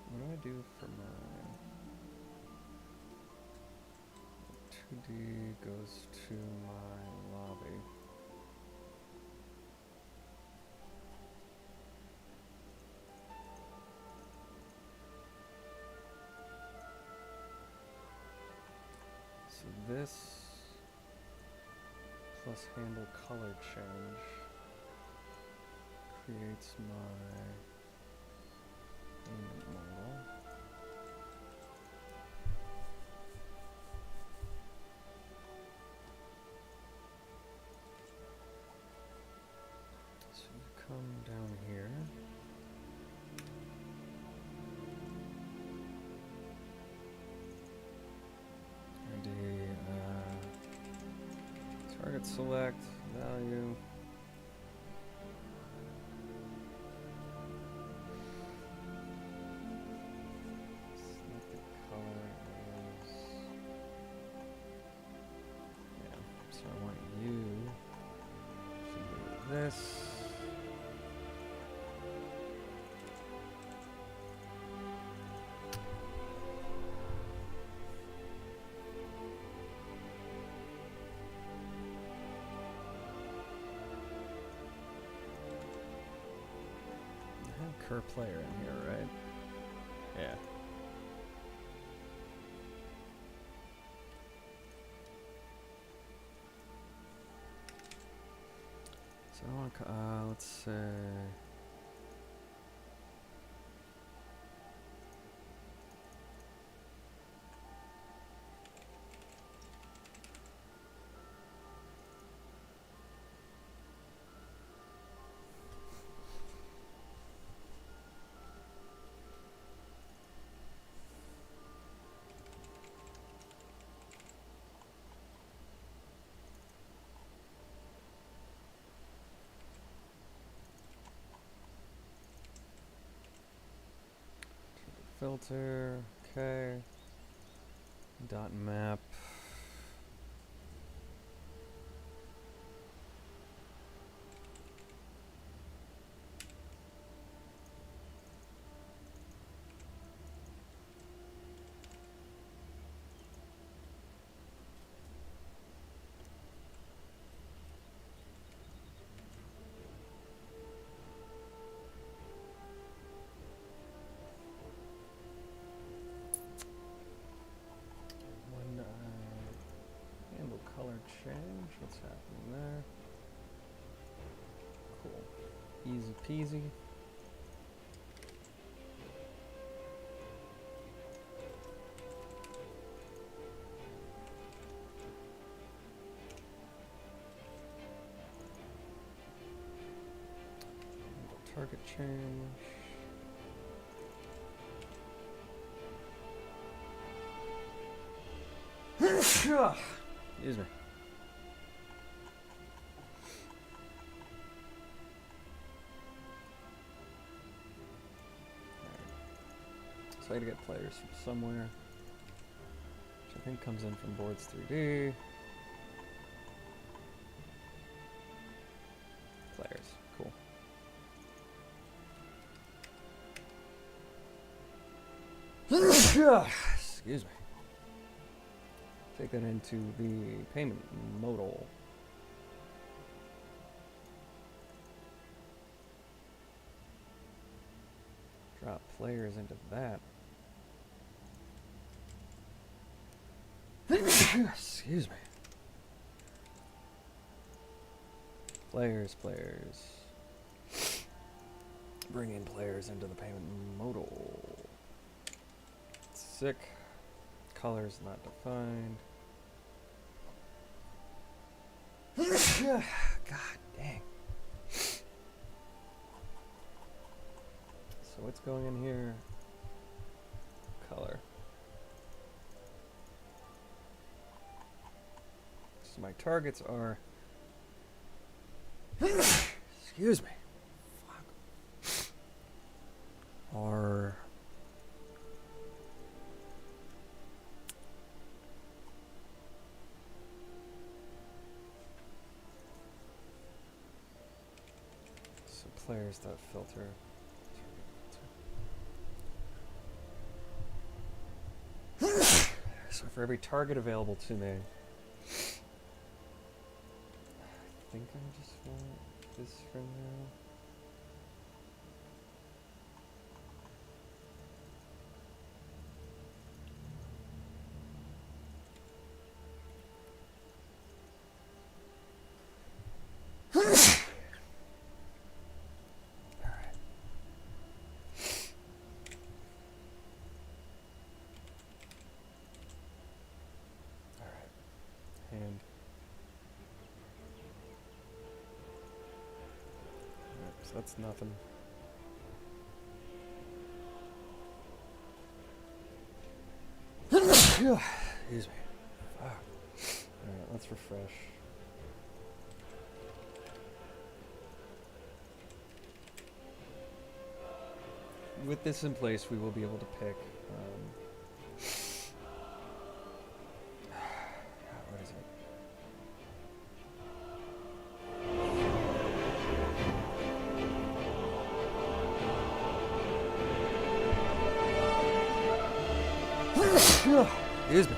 What do I do for my 2D goes to my lobby? So this plus handle color change creates my payment model. So you come down here. ID, target select, value. Select the color this. Per player in here, right? Yeah. So I want to, let's say. Filter, okay. Dot map. Change, what's happening there? Cool. Easy peasy. Target change. Excuse me. So I had to get players from somewhere, which I think comes in from boards 3D. Players, cool. Excuse me. Take that into the payment modal. Drop players into that. Excuse me. Players. Bring in players into the payment modal. Sick. Colors not defined. God dang. So what's going in here? Color. So my targets are. Excuse me. Fuck. Are. So players that filter. So for every target available to me, I think I just want this for now. And so that's nothing. Excuse me. Fuck. Alright, let's refresh. With this in place, we will be able to pick what is it? Excuse me.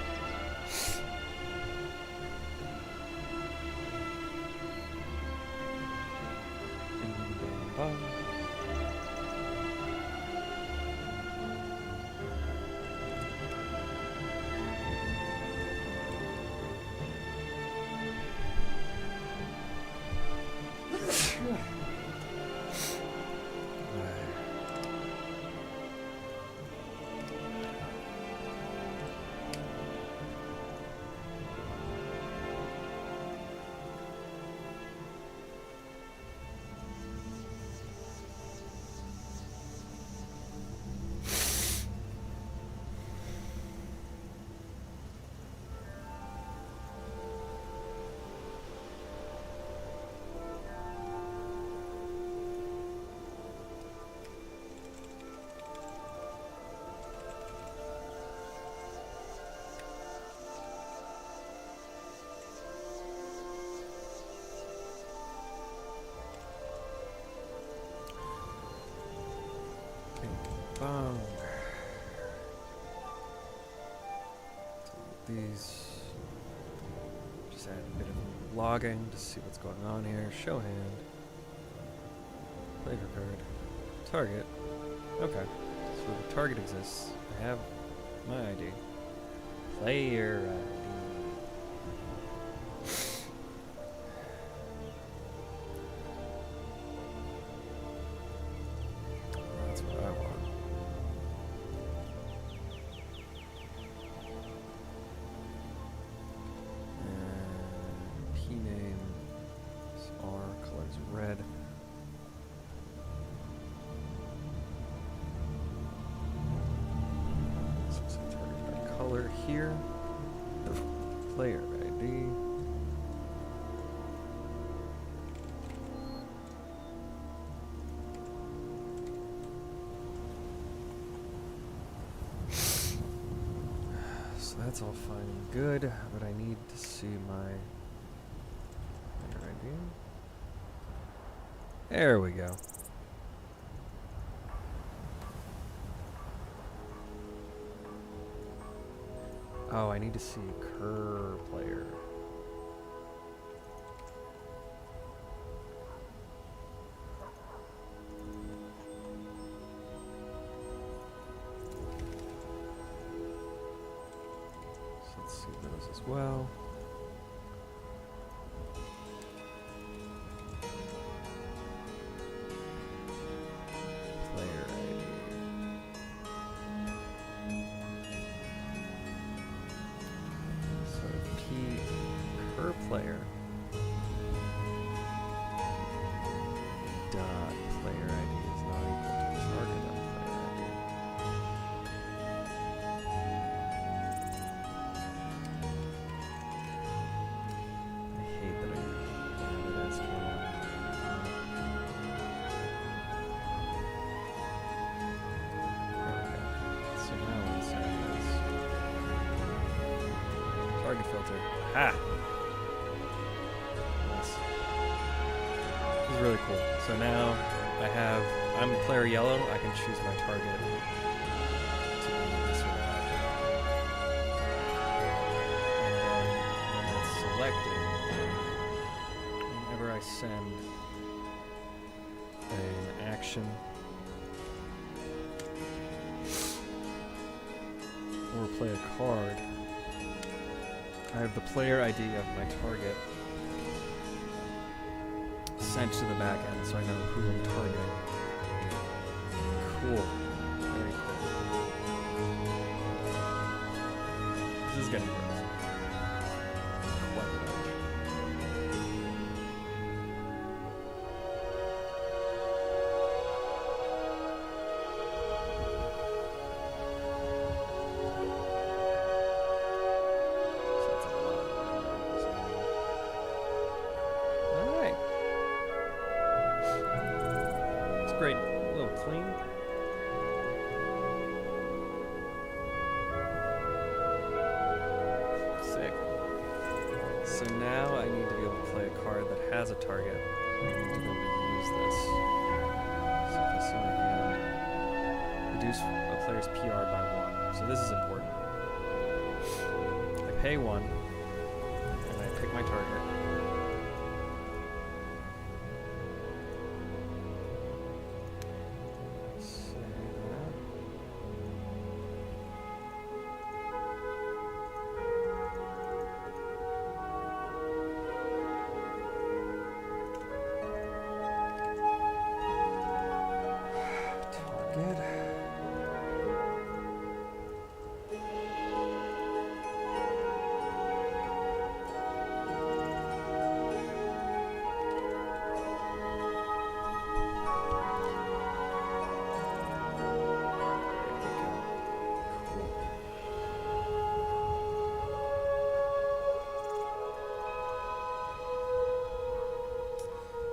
Bong. These just add a bit of logging to see what's going on here. Show hand. Flavor card. Target. Okay. So the target exists. I have my ID. Player ID. That's what I want. And P name is R, color is red. So target by color here. Player ID. So that's all fine and good, but I need to see my player ID. There we go. Oh, I need to see cur player. So let's see those as well. Player ID. So P per player dot player ID is not equal to target dot player ID. I hate that I added SQL. Okay, so now what it's saying is target filter. Ha! Nice. This is really cool. So now I'm player yellow, I can choose my target to be this or that. And then when it's selected, whenever I send an action or play a card, I have the player ID of my target sent to the back end, so I know who I'm targeting. Cool. Very cool. This is getting gross. Quite large. So that's a lot of numbers. Alright. It's great. A little clean. Sick. So now I need to be able to play a card that has a target. I need to be able to use this. So if I see my hand, reduce a player's PR by 1. So this is important. pay 1, and I pick my target.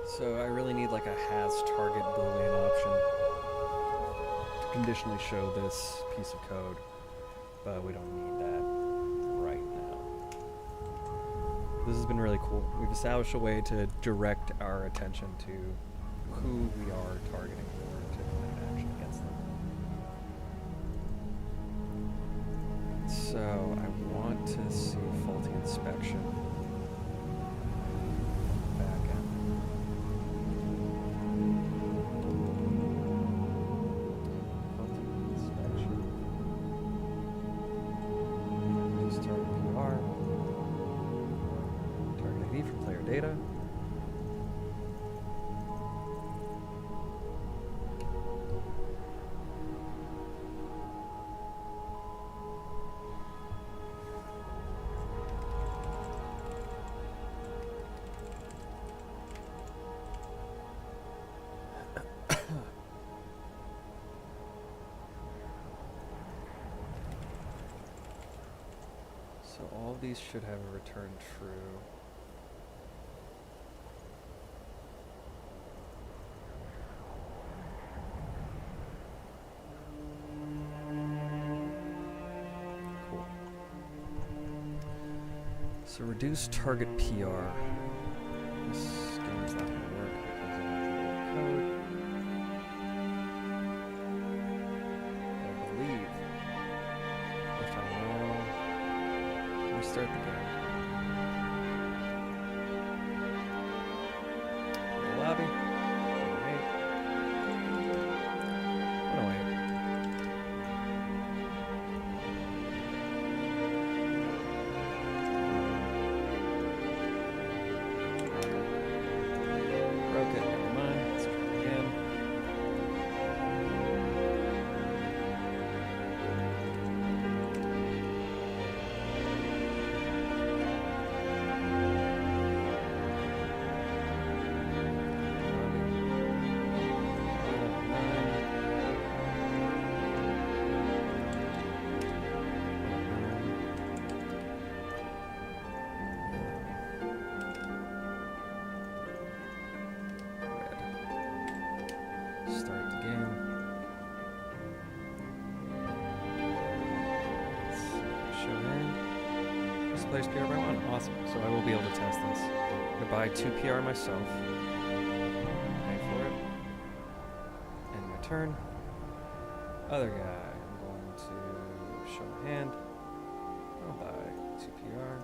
So I really need like a has target Boolean option to conditionally show this piece of code, but we don't need that right now. This has been really cool. We've established a way to direct our attention to who we are targeting in order to implement action against them. So I want to see faulty inspection. Backend. Faulty inspection. Use target PR. Target ID from player data. So all of these should have a return true. Cool. So reduce target PR. This game's not going to work because of the code. I believe if I know. Restart the game. Lobby. Wait. Oh, wait. Broke it. Never mind. Let's try it again. Start the game. Let's show hand. Displays PR by 1. Awesome. So I will be able to test this. I'm going to buy 2 PR myself. Pay for it. End my turn. Other guy. I'm going to show hand. I'll buy 2 PR.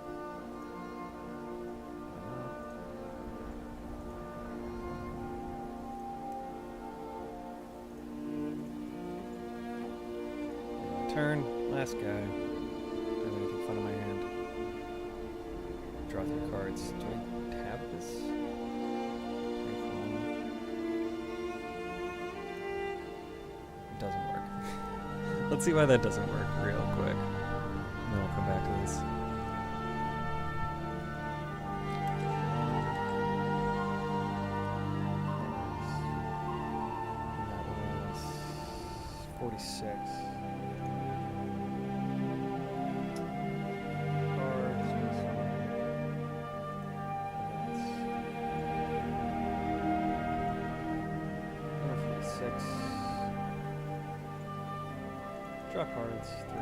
Turn, last guy. Really making fun of my hand. Draw 3 cards. Do I have this? It doesn't work. Let's see why that doesn't work real quick. And then we'll come back to this. That was 46. Draw cards, 3.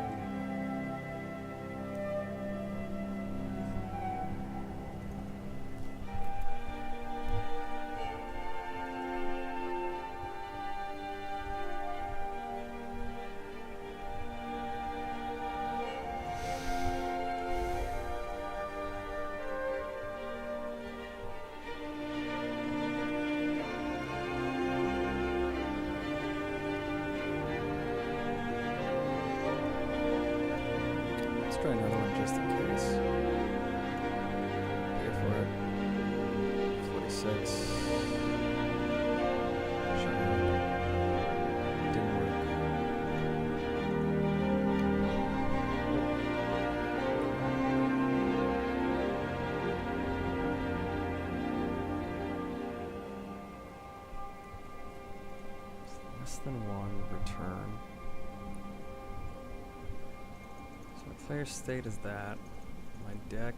try another one just in case. Pay for it. 46. Didn't work. Less than 1 return. So my player state is that. My deck.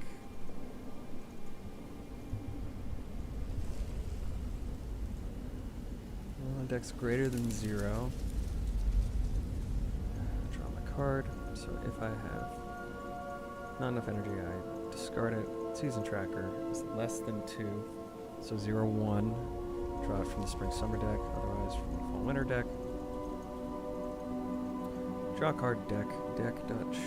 Well, my deck's greater than 0. Draw my card. So if I have not enough energy, I discard it. Season tracker is less than 2. So 0, 1. Draw it from the spring summer deck, otherwise from the fall winter deck. Draw a card deck. Deck.shift.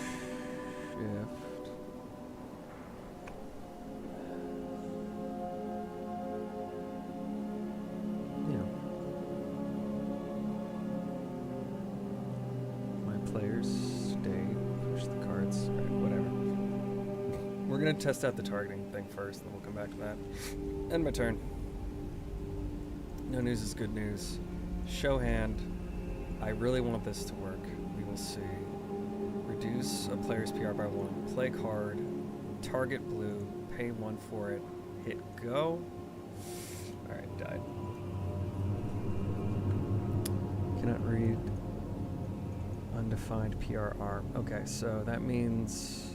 Yeah. My players stay. Push the cards. Right, whatever. We're gonna test out the targeting thing first, then we'll come back to that. End my turn. No news is good news. Show hand. I really want this to work. We will see. Reduce a player's PR by 1. Play card. Target blue. Pay 1 for it. Hit go. Alright, died. Cannot read undefined PRR. Okay, so that means...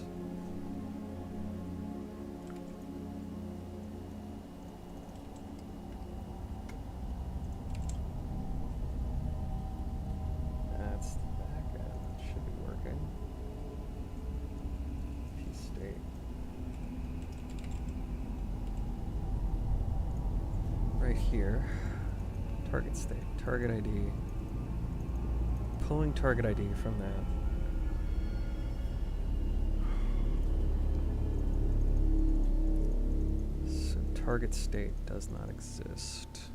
that's the backend. Should be working. P state. Right here. Target state. Target ID. Pulling target ID from that. So target state does not exist.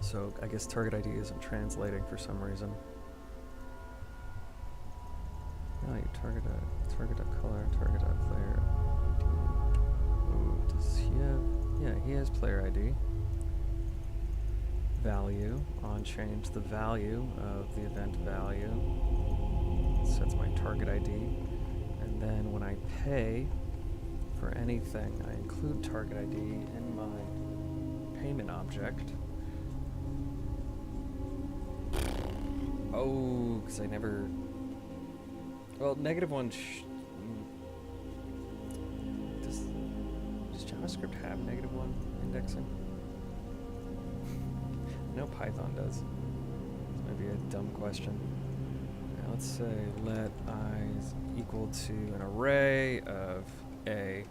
So I guess target ID isn't translating for some reason. No, you target color, target player ID. Ooh, does he have? Yeah, he has player ID. Value, on change the value of the event value. Sets my target ID. And then when I pay for anything, I include target ID in my payment object. Oh, because I never... Well, -1... Does JavaScript have -1 indexing? No, Python does. This might be a dumb question. Now let's say let I is equal to an array of a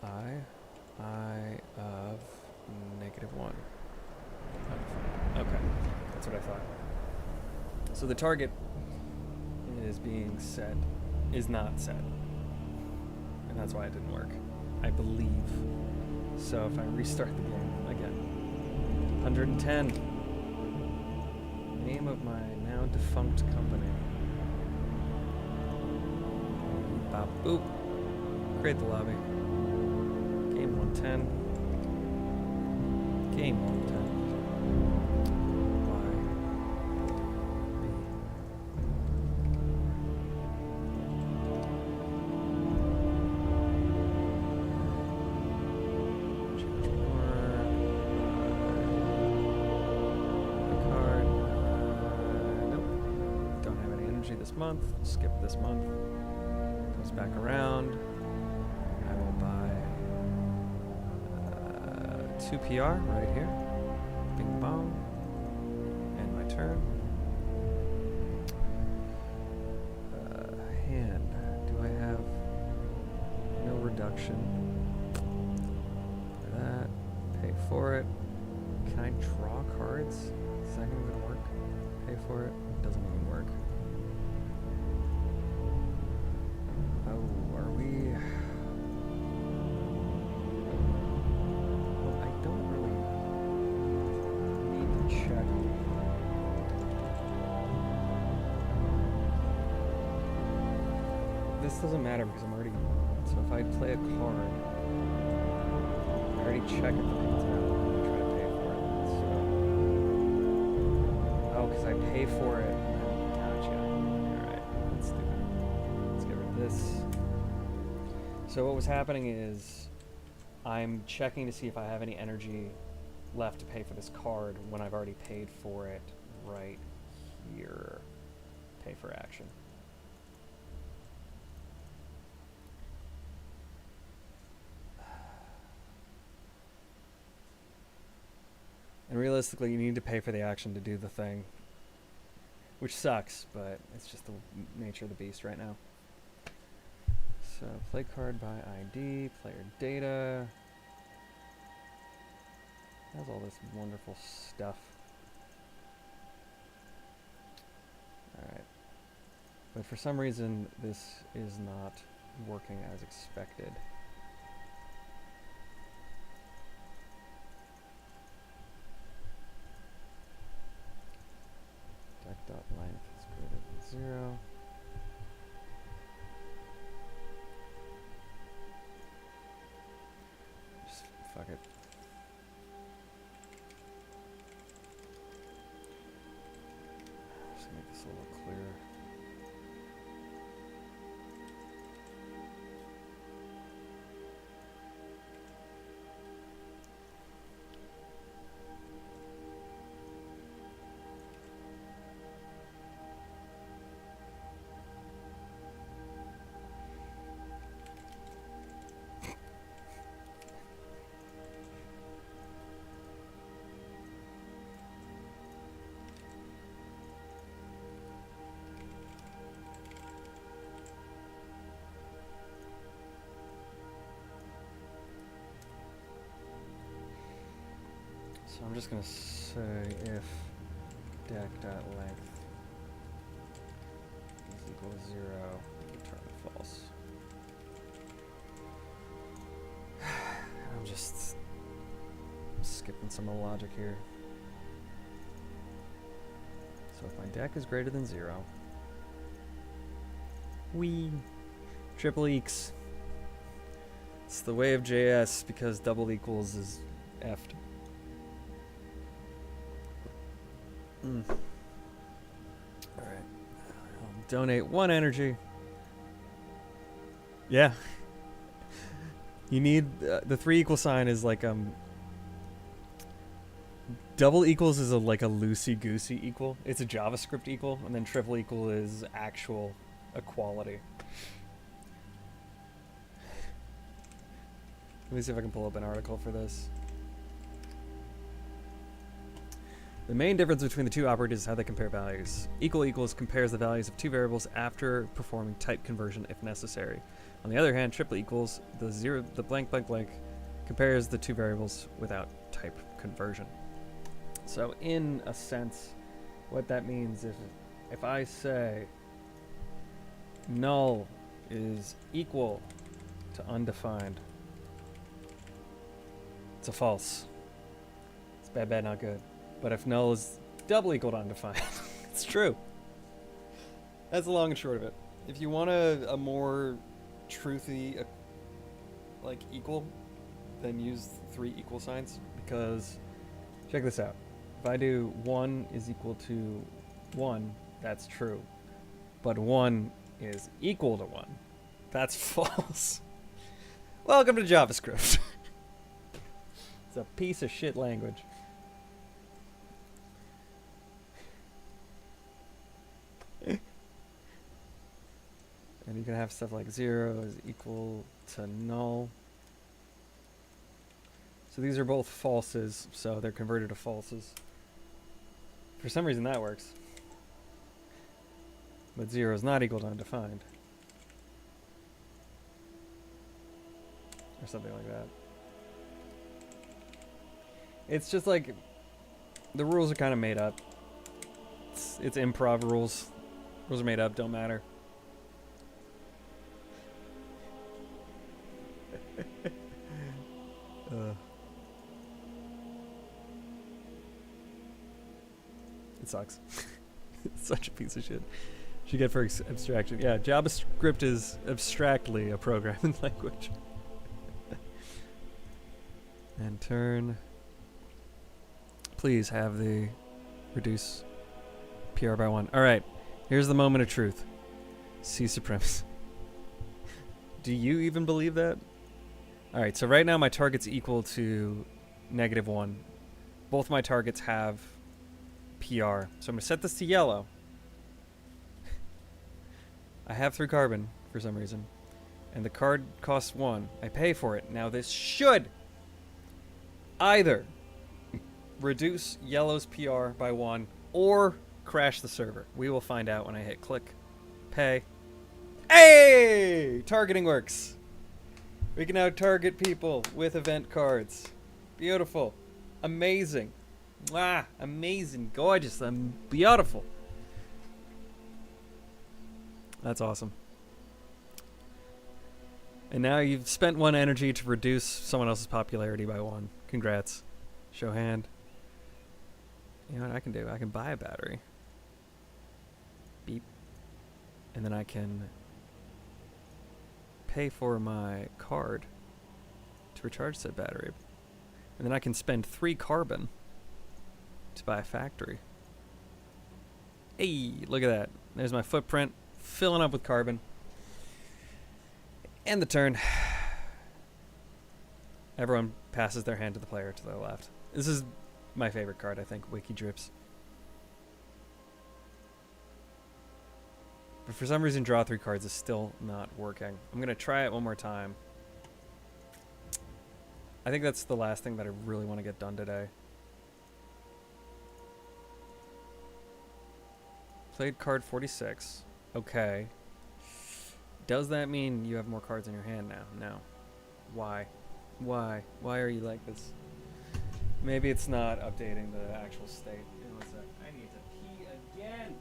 I of -1. Okay, that's what I thought. So the target is being set, is not set. And that's why it didn't work, I believe. So if I restart the game again, 110. Name of my now defunct company. Bop boop. Create the lobby. Game 110. Game 110. This month, skip this month, goes back around. I will buy 2 PR right here. Bing bong. End my turn. Hand. Do I have no reduction? That. Pay for it. Can I draw cards? Is that even gonna work? Pay for it? Doesn't even work. this doesn't matter because I'm already... So if I play a card, I already check if the payment's valid and I try to pay for it. So, oh, because I pay for it and then... Gotcha. Alright, that's stupid. Let's get rid of this. So what was happening is I'm checking to see if I have any energy left to pay for this card when I've already paid for it right here. Pay for action. And realistically, you need to pay for the action to do the thing, which sucks, but it's just the nature of the beast right now. So, play card by ID, player data. Has all this wonderful stuff. Alright. But for some reason, this is not working as expected. Deck.length is greater than 0. Just fuck it. Just make this a little clearer. So I'm just going to say if deck.length is equal to 0, return false. I'm just skipping some of the logic here. So if my deck is greater than 0, triple eeks. It's the way of JS because double equals is effed. Alright. Donate 1 energy. Yeah. You need the 3 equal sign is like double equals is like a loosey-goosey equal. It's a JavaScript equal, and then triple equal is actual equality. Let me see if I can pull up an article for this. The main difference between the two operators is how they compare values. Equal equals compares the values of two variables after performing type conversion if necessary. On the other hand, triple equals, the blank blank blank, compares the two variables without type conversion. So in a sense, what that means is if I say null is equal to undefined, it's a false. It's bad, bad, not good. But if null is double equal to undefined, it's true. That's the long and short of it. If you want a more truthy, like equal, then use 3 equal signs, because check this out. If I do 1 is equal to 1, that's true. But 1 is equal to 1, that's false. Welcome to JavaScript. It's a piece of shit language. And you can have stuff like 0 is equal to null. So these are both falses, so they're converted to falses. For some reason that works. But 0 is not equal to undefined. Or something like that. It's just like, the rules are kind of made up. It's improv rules. Rules are made up, don't matter. It sucks. It's such a piece of shit. Should get for abstraction. Yeah, JavaScript is abstractly a programming language. And turn. Please have the reduce PR by 1. All right, here's the moment of truth. C supremacy. Do you even believe that? All right, so right now my target's equal to -1. Both my targets have PR. So I'm gonna set this to yellow. I have 3 carbon for some reason. And the card costs 1. I pay for it. Now this should either reduce yellow's PR by 1 or crash the server. We will find out when I hit click, pay. Hey! Targeting works. We can now target people with event cards. Beautiful. Amazing. Wow, amazing. Gorgeous. Beautiful. That's awesome. And now you've spent 1 energy to reduce someone else's popularity by 1. Congrats. Show hand. You know what I can do? I can buy a battery. Beep. And then I can pay for my card to recharge said battery. And then I can spend 3 carbon to buy a factory. Hey, look at that. There's my footprint filling up with carbon. And the turn. Everyone passes their hand to the player to the left. This is my favorite card, I think, Wiki Drips. But for some reason, draw 3 cards is still not working. I'm going to try it one more time. I think that's the last thing that I really want to get done today. Played card 46. Okay. Does that mean you have more cards in your hand now? No. Why? Why? Why are you like this? Maybe it's not updating the actual state. I need to pee again.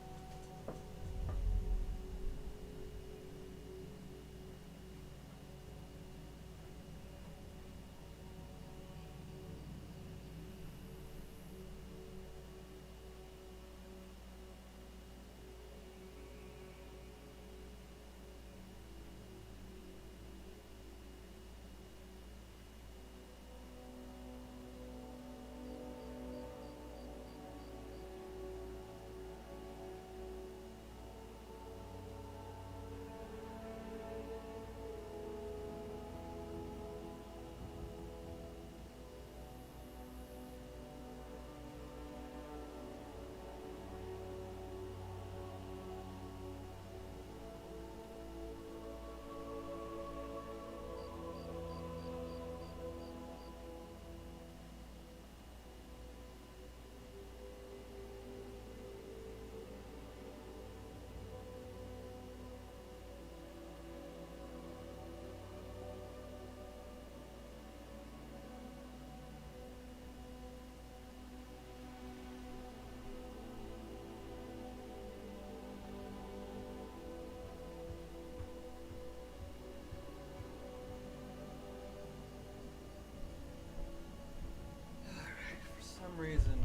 Reason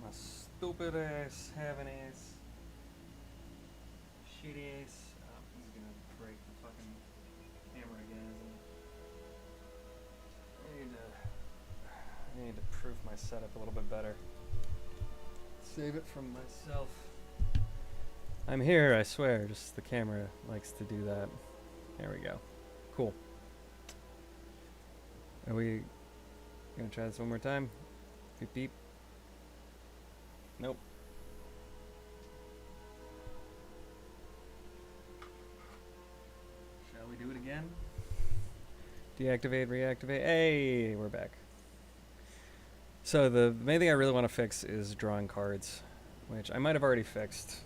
my stupid ass having ass shitty ass he's gonna break the fucking camera again, isn't he? I need to proof my setup a little bit better. Save it from myself. I'm here, I swear, just the camera likes to do that. There we go. Cool. Are we gonna try this one more time? Beep beep. Nope. Shall we do it again? Deactivate, reactivate. Hey, we're back. So the main thing I really want to fix is drawing cards, which I might have already fixed.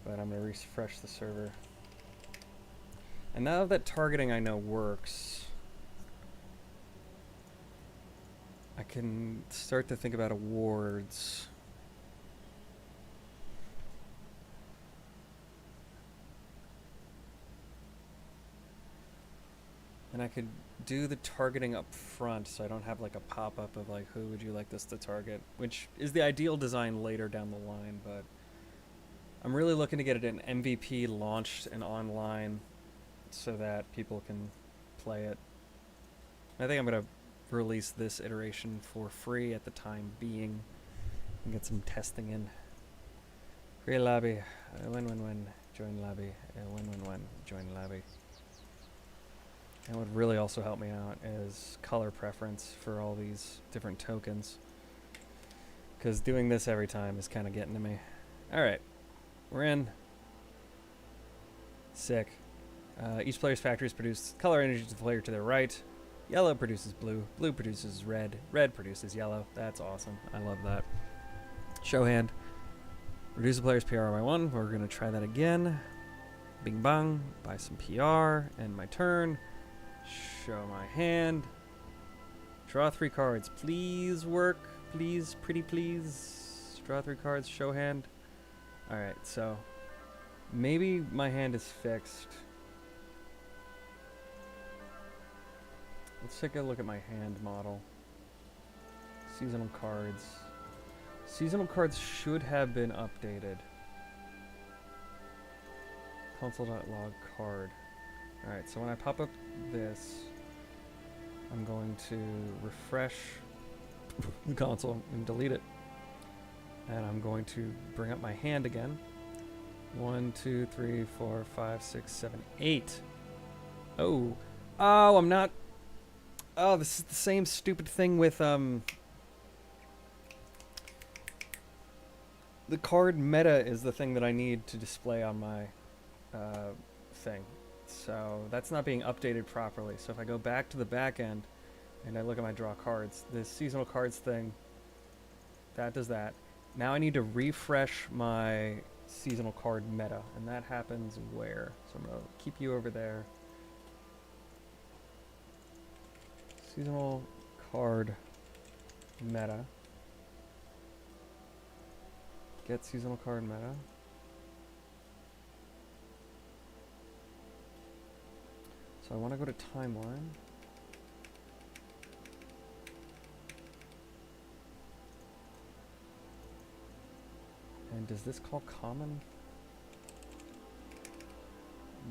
But I'm gonna refresh the server. And now that targeting I know works, I can start to think about awards. And I could do the targeting up front so I don't have like a pop-up of like, who would you like this to target, which is the ideal design later down the line, but I'm really looking to get it in MVP launched and online so that people can play it. I think I'm going to release this iteration for free at the time being and get some testing in. Create lobby, win, join lobby, win, join lobby. And what would really also help me out is color preference for all these different tokens, because doing this every time is kind of getting to me. Alright, we're in. Sick. Each player's factories produce color energy to the player to their right. Yellow produces blue, blue produces red, red produces yellow. That's awesome. I love that. Show hand. Reduce the player's PR by 1. We're going to try that again. Bing bang. Buy some PR. End my turn. Show my hand. Draw 3 cards. Please work. Please, pretty please. Draw 3 cards. Show hand. Alright, so maybe my hand is fixed. Let's take a look at my hand model. Seasonal cards. Seasonal cards should have been updated. Console.log card. Alright, so when I pop up this, I'm going to refresh the console and delete it. And I'm going to bring up my hand again. 1, 2, 3, 4, 5, 6, 7, 8. Oh. Oh, I'm not... Oh, this is the same stupid thing with, the card meta is the thing that I need to display on my, thing. So that's not being updated properly. So if I go back to the back end and I look at my draw cards, this seasonal cards thing, that does that. Now I need to refresh my seasonal card meta, and that happens where? So I'm going to keep you over there. Seasonal card meta. Get seasonal card meta. So I want to go to timeline. And does this call common?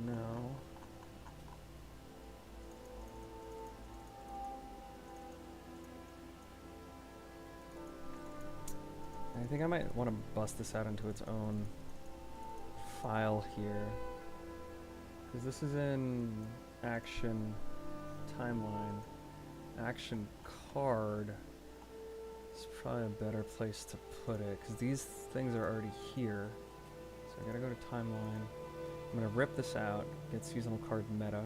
No. I think I might want to bust this out into its own file here, because this is in action timeline. Action card is probably a better place to put it, because these things are already here. So I gotta go to timeline. I'm gonna rip this out, get seasonal card meta.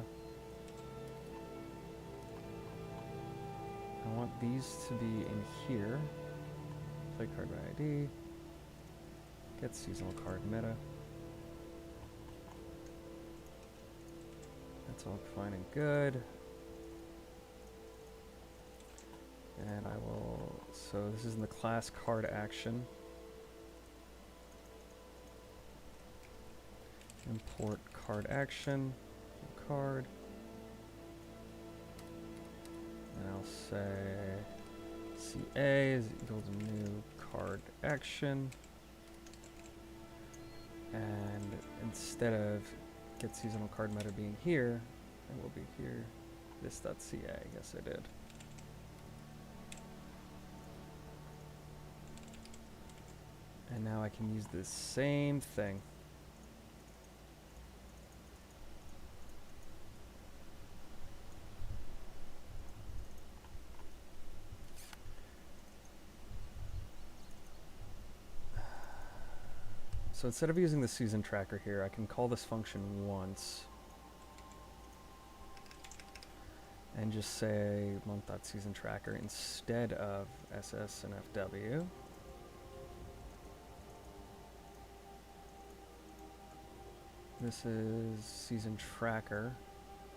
I want these to be in here. Play card by ID. Get seasonal card meta. That's all fine and good. And I will, so this is in the class card action. Import card action, card. And I'll say CA is equal to new card action. And instead of get seasonal card meta being here, it will be here. This.ca, yes I did. And now I can use the same thing. So instead of using the season tracker here, I can call this function once and just say month.seasonTracker instead of SS and FW. This is season tracker,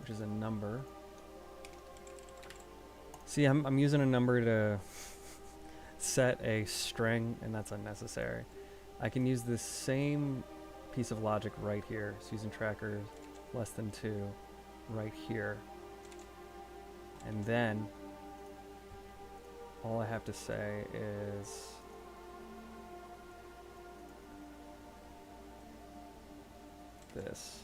which is a number. See, I'm using a number to set a string, and that's unnecessary. I can use this same piece of logic right here, season tracker less than 2, right here. And then all I have to say is this.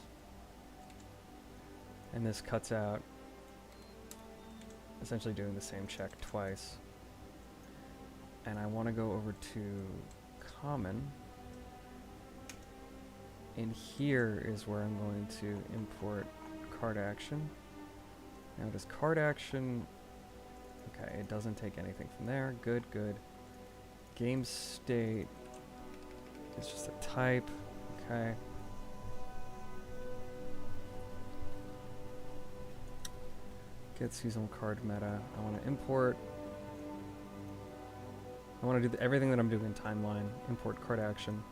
And this cuts out essentially doing the same check twice. And I want to go over to common. And here is where I'm going to import card action. Now does card action, okay, it doesn't take anything from there. Good, good. Game state is just a type, okay. Get seasonal card meta. I want to import. I want to do everything that I'm doing in timeline. Import card action.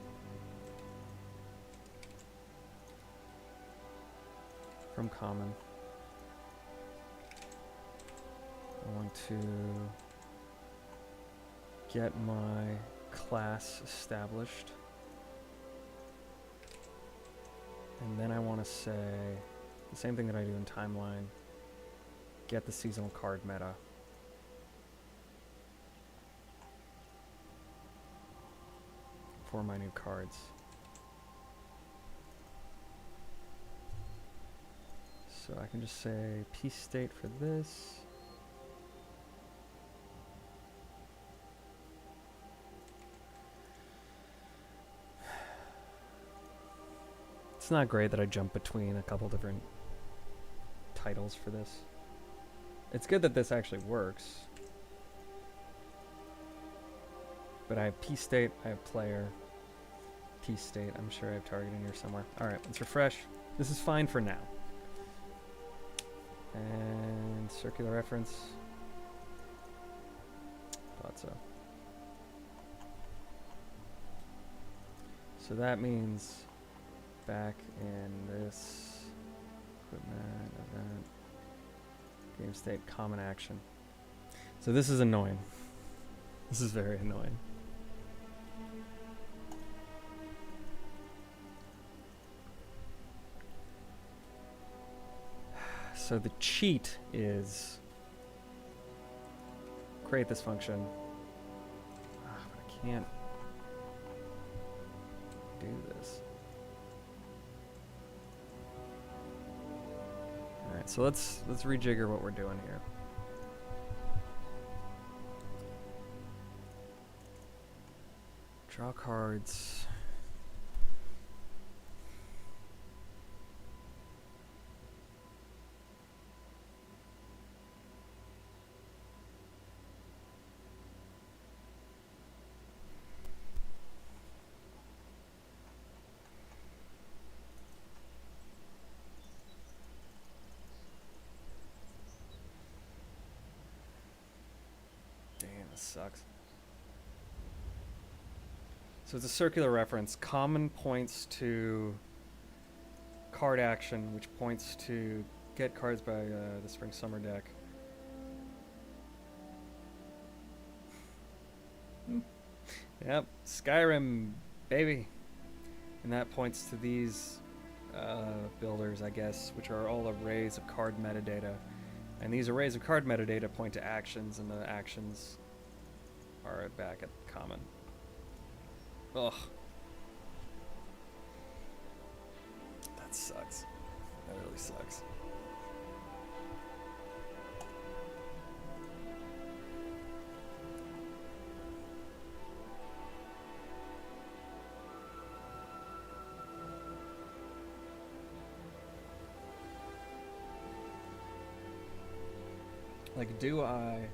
From common. I want to get my class established. And then I want to say the same thing that I do in timeline. Get the seasonal card meta. For my new cards. So I can just say piece state for this. It's not great that I jump between a couple different titles for this. It's good that this actually works. But I have piece state, I have player, piece state. I'm sure I have target in here somewhere. All right, let's refresh. This is fine for now. And circular reference. Thought so. So that means back in this equipment event, game state, common action. So this is annoying. This is very annoying. So the cheat is create this function. But I can't do this. All right, so let's rejigger what we're doing here. Draw cards. Damn, this sucks. So it's a circular reference. Common points to card action, which points to get cards by the Spring Summer deck. Yep, Skyrim, baby. And that points to these builders, I guess, which are all arrays of card metadata. And these arrays of card metadata point to actions, and the actions are back at common. Ugh. That sucks. That really sucks. Like, do I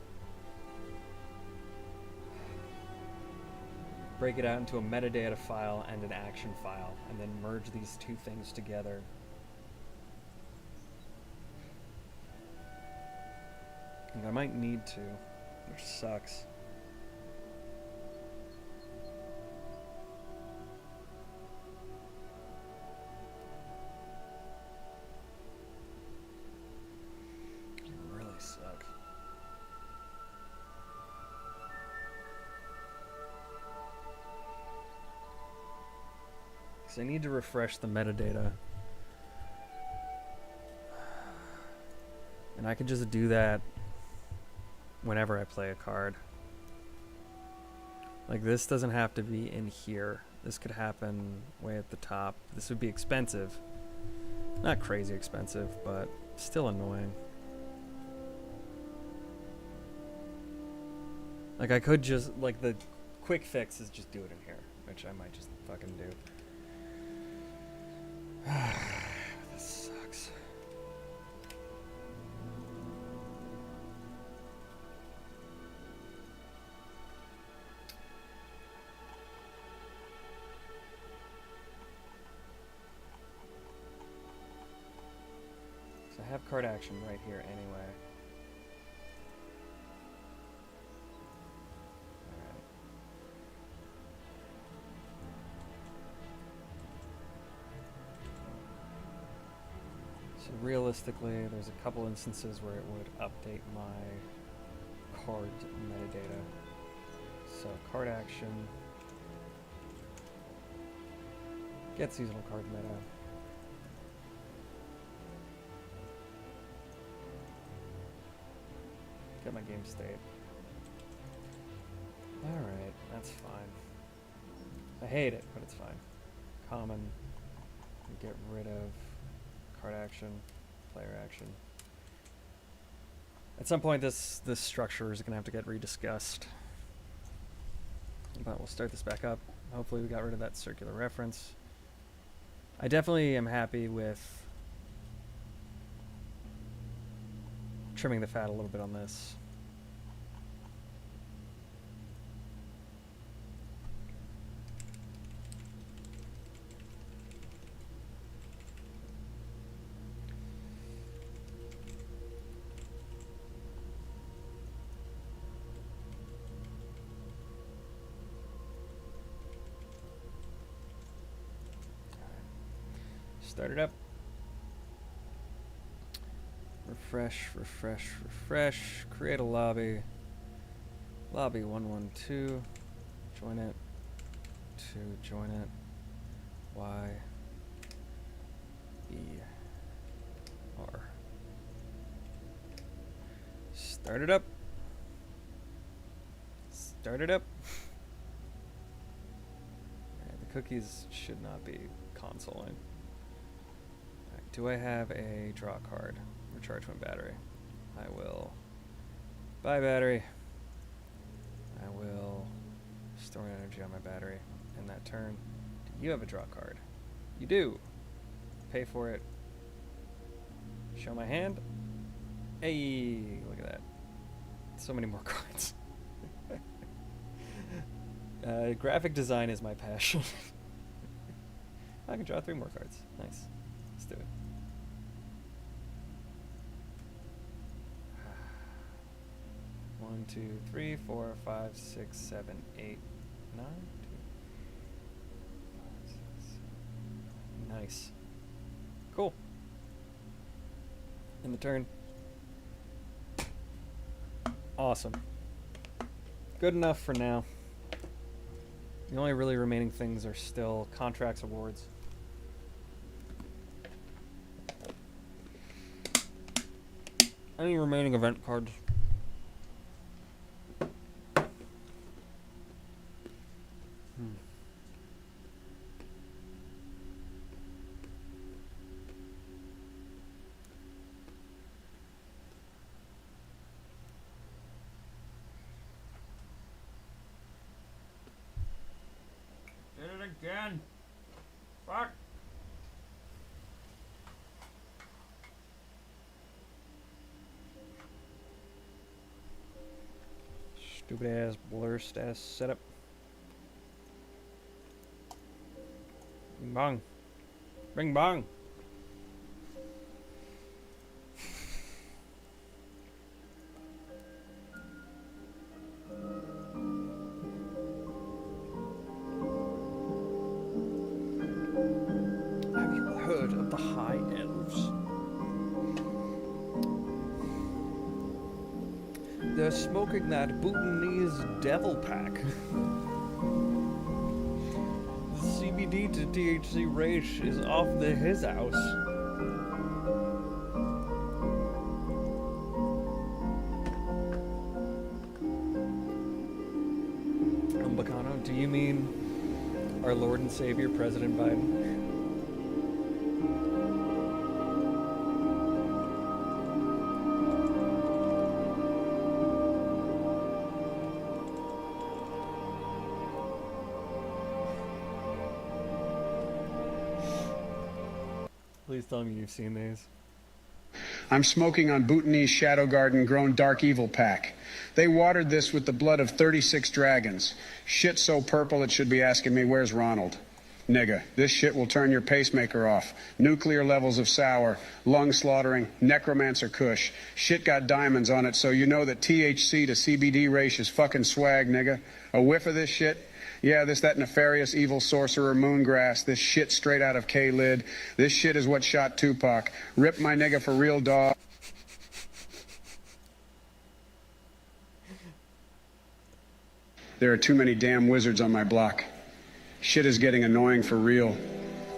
break it out into a metadata file and an action file, and then merge these two things together? And I might need to, which sucks. It really sucks. I need to refresh the metadata. And I can just do that whenever I play a card. Like, this doesn't have to be in here. This could happen way at the top. This would be expensive. Not crazy expensive, but still annoying. Like, I could just, like, the quick fix is just do it in here, which I might just fucking do. This sucks. So I have card action right here anyway. So realistically, there's a couple instances where it would update my card metadata. So card action get seasonal card meta. Get my game state. Alright, that's fine. I hate it, but it's fine. Common. Get rid of card action, player action. At some point this structure is going to have to get rediscussed. But we'll start this back up. Hopefully we got rid of that circular reference. I definitely am happy with trimming the fat a little bit on this. Start it up. Refresh, refresh, refresh. Create a lobby. Lobby 112. Join it. 2. Join it. Y. B. R. Start it up. Start it up. Alright, the cookies should not be consoling. Do I have a draw card? Recharge my battery. I will buy battery. I will store energy on my battery. In that turn, do you have a draw card? You do. Pay for it. Show my hand. Hey, look at that. So many more cards. Graphic design is my passion. I can draw 3 more cards. Nice. Let's do it. One, 2, 3, 4, 5, 6, 7, 8, 9. 2, 5, 6, 7. Nice. Cool. In the turn. Awesome. Good enough for now. The only really remaining things are still contracts, awards. Any remaining event cards? Did it again. Fuck. Stupid ass blur status setup. Bing bong. Bing bong. Have you heard of the High Elves? They're smoking that Bhutanese devil pack. The CBD to THC ratio is off his house. Toscano, do you mean our Lord and Savior, President Biden? Please tell me you've seen these. I'm smoking on Bhutanese Shadow Garden grown Dark Evil pack. They watered this with the blood of 36 dragons. Shit so purple it should be asking me, where's Ronald? Nigga, this shit will turn your pacemaker off. Nuclear levels of sour, lung slaughtering, necromancer kush. Shit got diamonds on it, so you know that THC to CBD ratio is fucking swag, nigga. A whiff of this shit? Yeah, that nefarious evil sorcerer Moongrass. This shit straight out of K-Lid. This shit is what shot Tupac. Rip my nigga for real, dog. There are too many damn wizards on my block. Shit is getting annoying for real.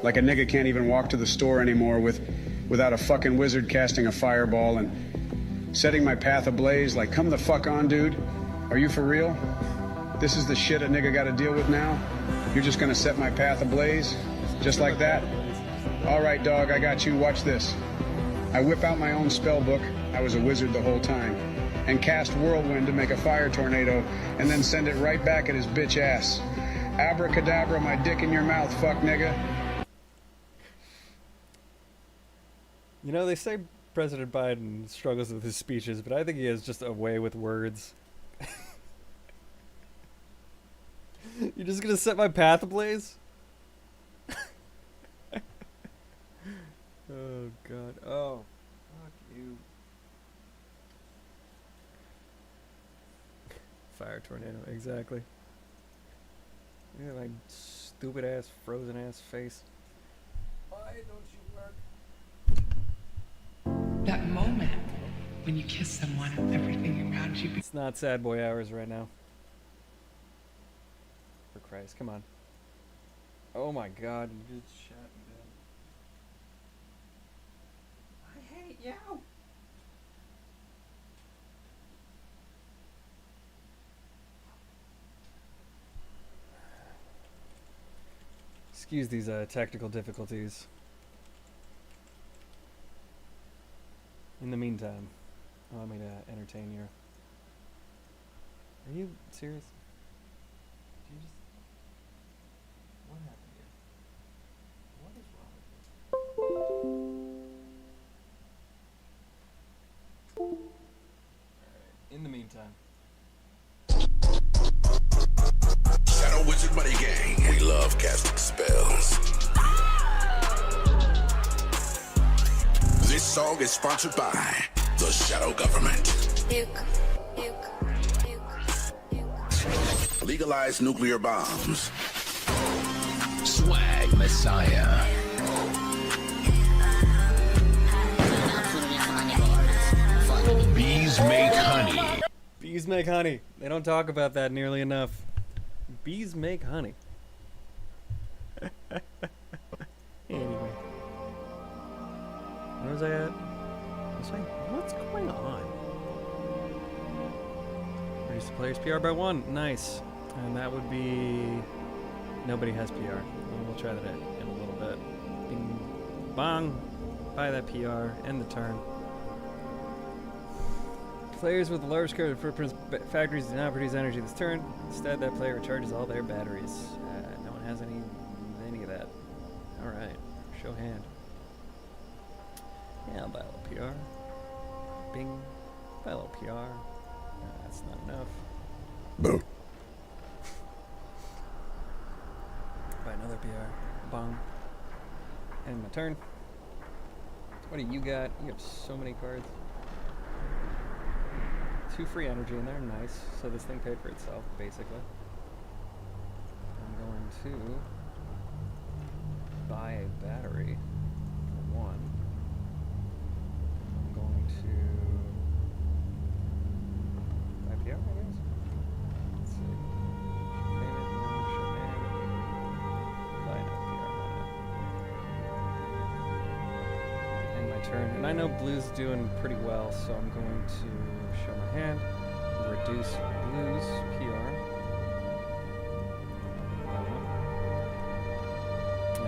Like a nigga can't even walk to the store anymore without a fucking wizard casting a fireball and setting my path ablaze. Like, come the fuck on, dude. Are you for real? This is the shit a nigga gotta deal with now? You're just gonna set my path ablaze? Just like that? All right, dog, I got you. Watch this. I whip out my own spell book. I was a wizard the whole time. And cast Whirlwind to make a fire tornado, and then send it right back at his bitch ass. Abracadabra, my dick in your mouth, fuck nigga. You know, they say President Biden struggles with his speeches, but I think he has just a way with words. You're just gonna set my path ablaze? Oh, God. Oh, fuck you. Fire tornado, exactly. Yeah, my stupid ass, frozen ass face. Why don't you work? That moment when you kiss someone and everything around you. It's not sad boy hours right now. For Christ, come on. Oh my God, you just shot me down. I hate you. Excuse these technical difficulties. In the meantime, allow me to entertain you. Are you serious? Did you just... What happened here? What is wrong with you? Alright, in the meantime. Shadow Wizard Buddy Gang. We love casting spells. This song is sponsored by the Shadow Government. Legalize nuclear bombs. Swag Messiah. Bees make honey. Bees make honey. They don't talk about that nearly enough. Bees make honey. Anyway. Where was I at? What's going on? Reduce the player's PR by 1. Nice. And that would be... Nobody has PR. We'll try that in a little bit. Bing. Bong. Buy that PR. End the turn. Players with the large carbon footprints factories do not produce energy this turn. Instead, that player recharges all their batteries. No one has any of that. Alright. Show hand. Yeah, I'll buy a little PR. Bing. Buy a little PR. No, that's not enough. Boo. Buy another PR. Bong. End my turn. What do you got? You have so many cards. 2 free energy in there, nice. So this thing paid for itself, basically. I'm going to buy a battery for 1. I'm going to buy PR, I guess. Let's see. Payment, no, show hand. Buy another PR. End my turn. And I know blue's doing pretty well, so I'm going to show my hand, reduce blue's PR.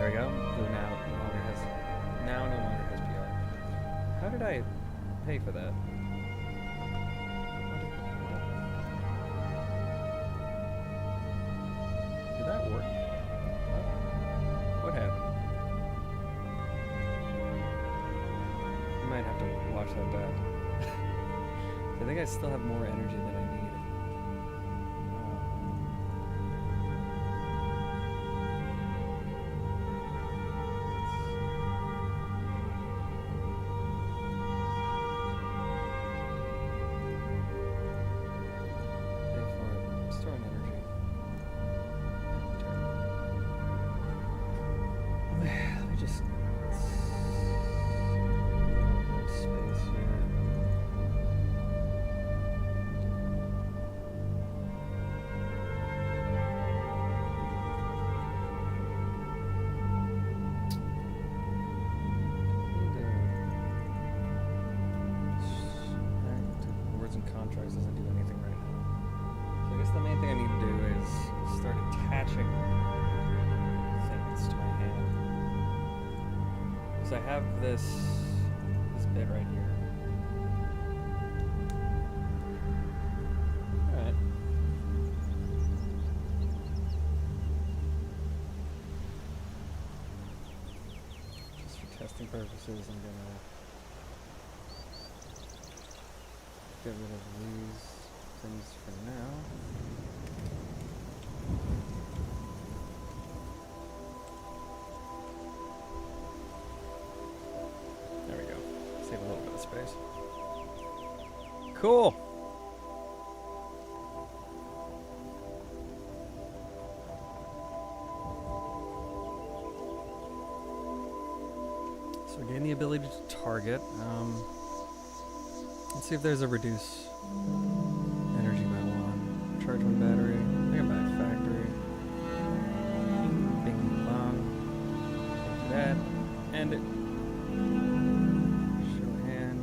There we go. Who now no longer has PR. How did I pay for that? Did that work? What happened? I might have to watch that back. I think I still have more energy than I need. Contracts doesn't do anything right now. So I guess the main thing I need to do is start attaching things to my hand. Because I have this bit right here. Alright. Just for testing purposes, I'm gonna get rid of these things for now. There we go. Save a little bit of space. Cool. So we gain the ability to target. Let's see if there's a reduce energy by 1. Charge 1 battery. Bring it back factory. Bing bong. Take that. End it. Show hand.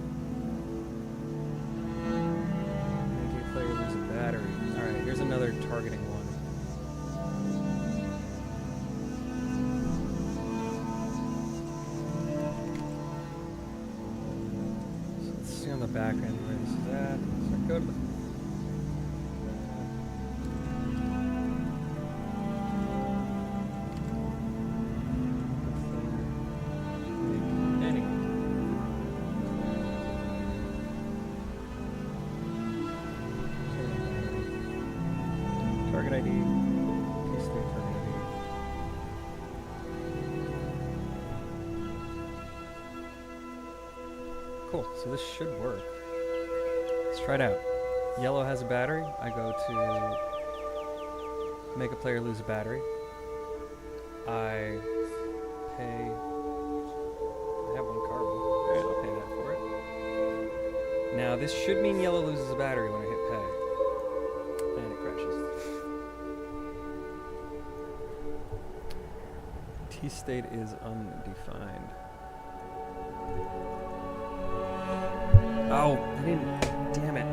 Make a player lose a battery. Alright, here's another targeting one. On the back end where this is at. So go to the target ID. T-state target ID. Cool, so this should work. Let's try it out. Yellow has a battery. I go to make a player lose a battery. I pay. I have 1 carbon. Alright, I'll pay that for it. Now, this should mean yellow loses a battery when I hit pay. And it crashes. T-state is undefined. Oh, I didn't. Damn it.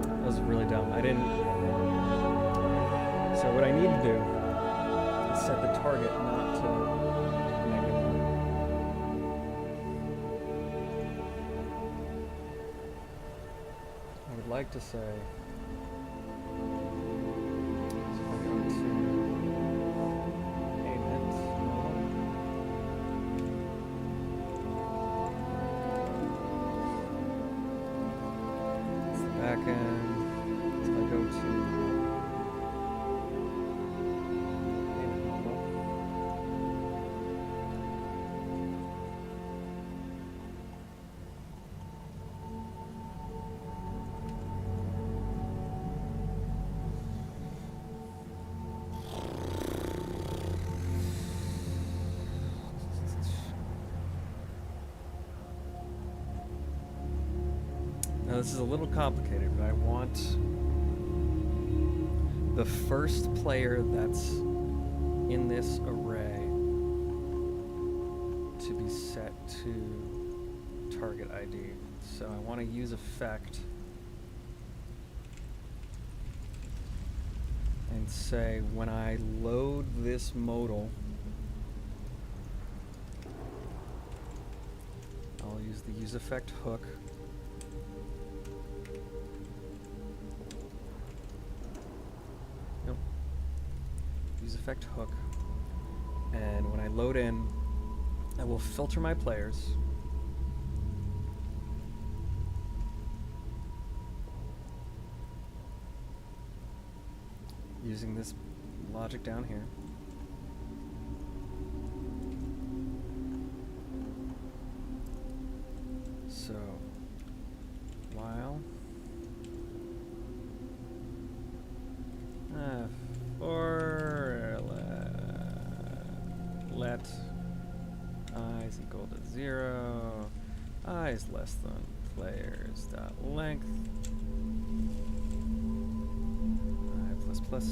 That was really dumb. I didn't. So, what I need to do is set the target not to -1. I would like to say. So, if I go to Backend. So I go to payment model. Now this is a little complicated, but I want the first player that's in this array to be set to target ID. So I want to use effect and say when I load this modal, I'll use the useEffect hook. Nope. useEffect hook. And when I load in, I will filter my players. Using this logic down here. So, while for let I is equal to 0, I is less than players dot length. Plus.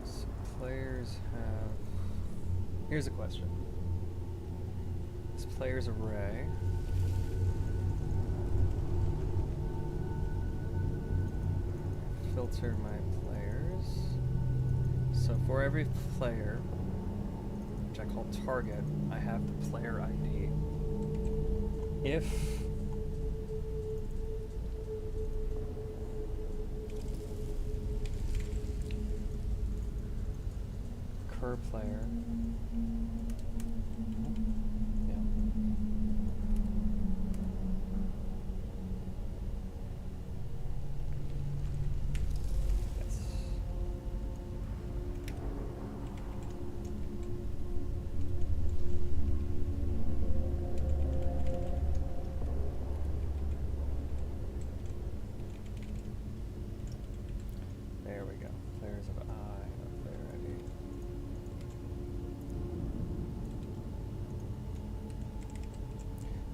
So players have. Here's a question. This players array. Filter my players. So for every player, which I call target, I have the player ID. If cur player,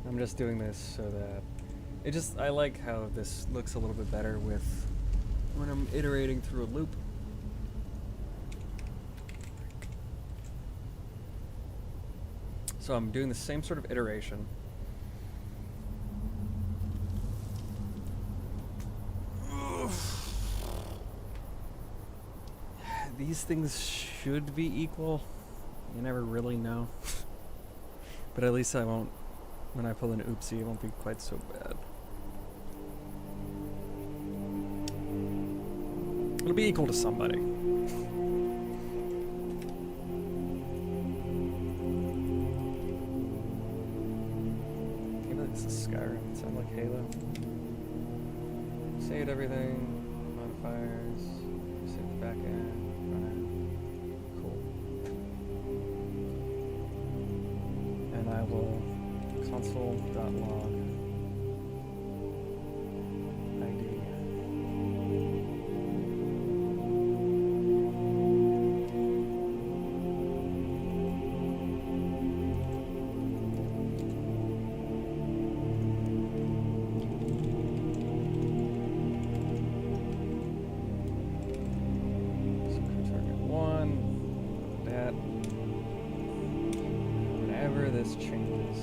I'm just doing this so that I like how this looks a little bit better with when I'm iterating through a loop. So I'm doing the same sort of iteration. These things should be equal. You never really know. But at least I won't, when I pull an oopsie, it won't be quite so bad. It'll be equal to somebody. Maybe this is Skyrim. It sounds like Halo. Saved everything. Modifiers. Save backend. Frontend. Cool. And I will console.log ID. So target 1, that. Whenever this changes,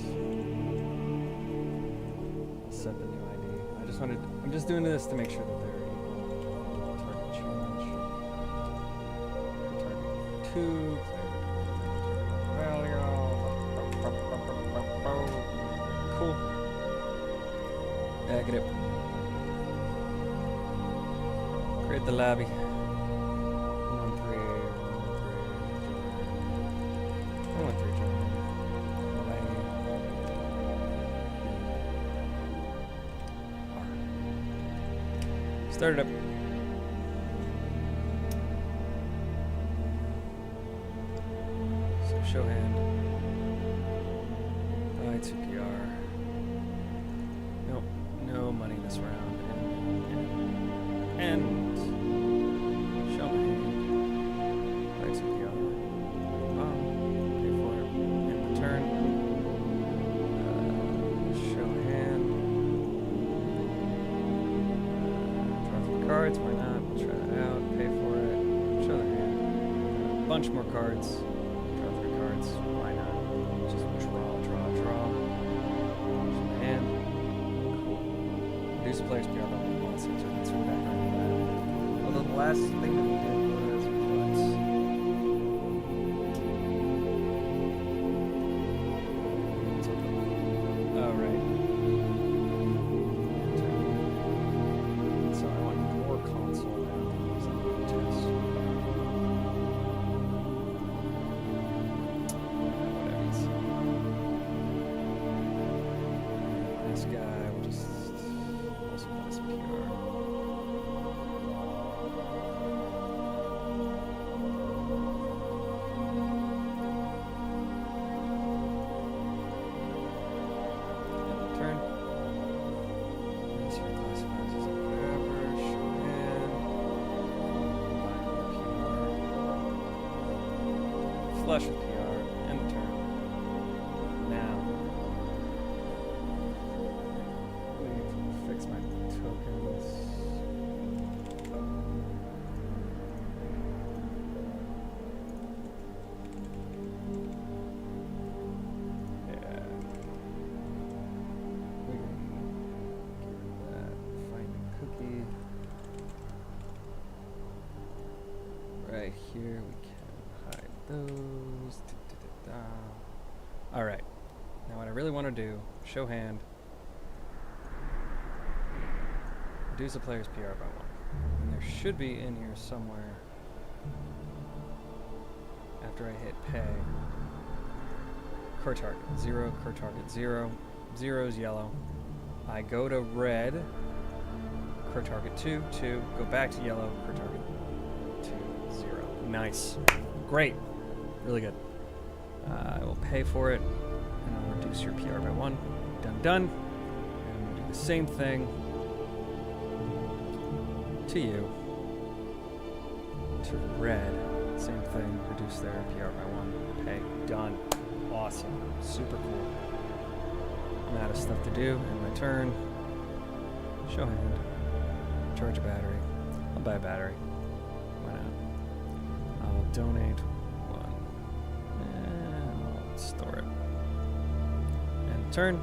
set the new ID. I'm just doing this to make sure that they're equal. Target change. Target 2. Value. Cool. Yeah, get it. Create the lobby. 113. Start it up. So show hand. I2PR. Nope, no money this round. And show my hand. I2PR. Pay for it. And return. Show hand. Cards, why not? We'll try it out. bunch more cards. Draw 3 cards. Why not? Just draw. And cool. Reduce the player's PR by 1. So let's go back on that. Although the last thing that we did was what? Oh, right. So I want more console now. So I'm going to test. This guy will just also pass PR. Turn. This here classifies as whatever. Show hand. Flush with PR. End the turn. Now. Fix my tokens. Yeah. We can get that. Find a cookie. Right here we can hide those. Alright. Now what I really want to do, show hand. Reduce the player's PR by 1. And there should be in here somewhere, after I hit pay, core target 0, core target 0. 0 is yellow. I go to red, core target 2, 2, go back to yellow, core target 2, 0. Nice. Great. Really good. I will pay for it, and I'll reduce your PR by 1. Done. And we'll do the same thing to you, to red, same thing, reduce their PR by 1, pay, done, awesome, super cool. I'm out of stuff to do in my turn, show hand, charge a battery, I'll buy a battery, why not, I'll donate 1, and I'll store it, and turn,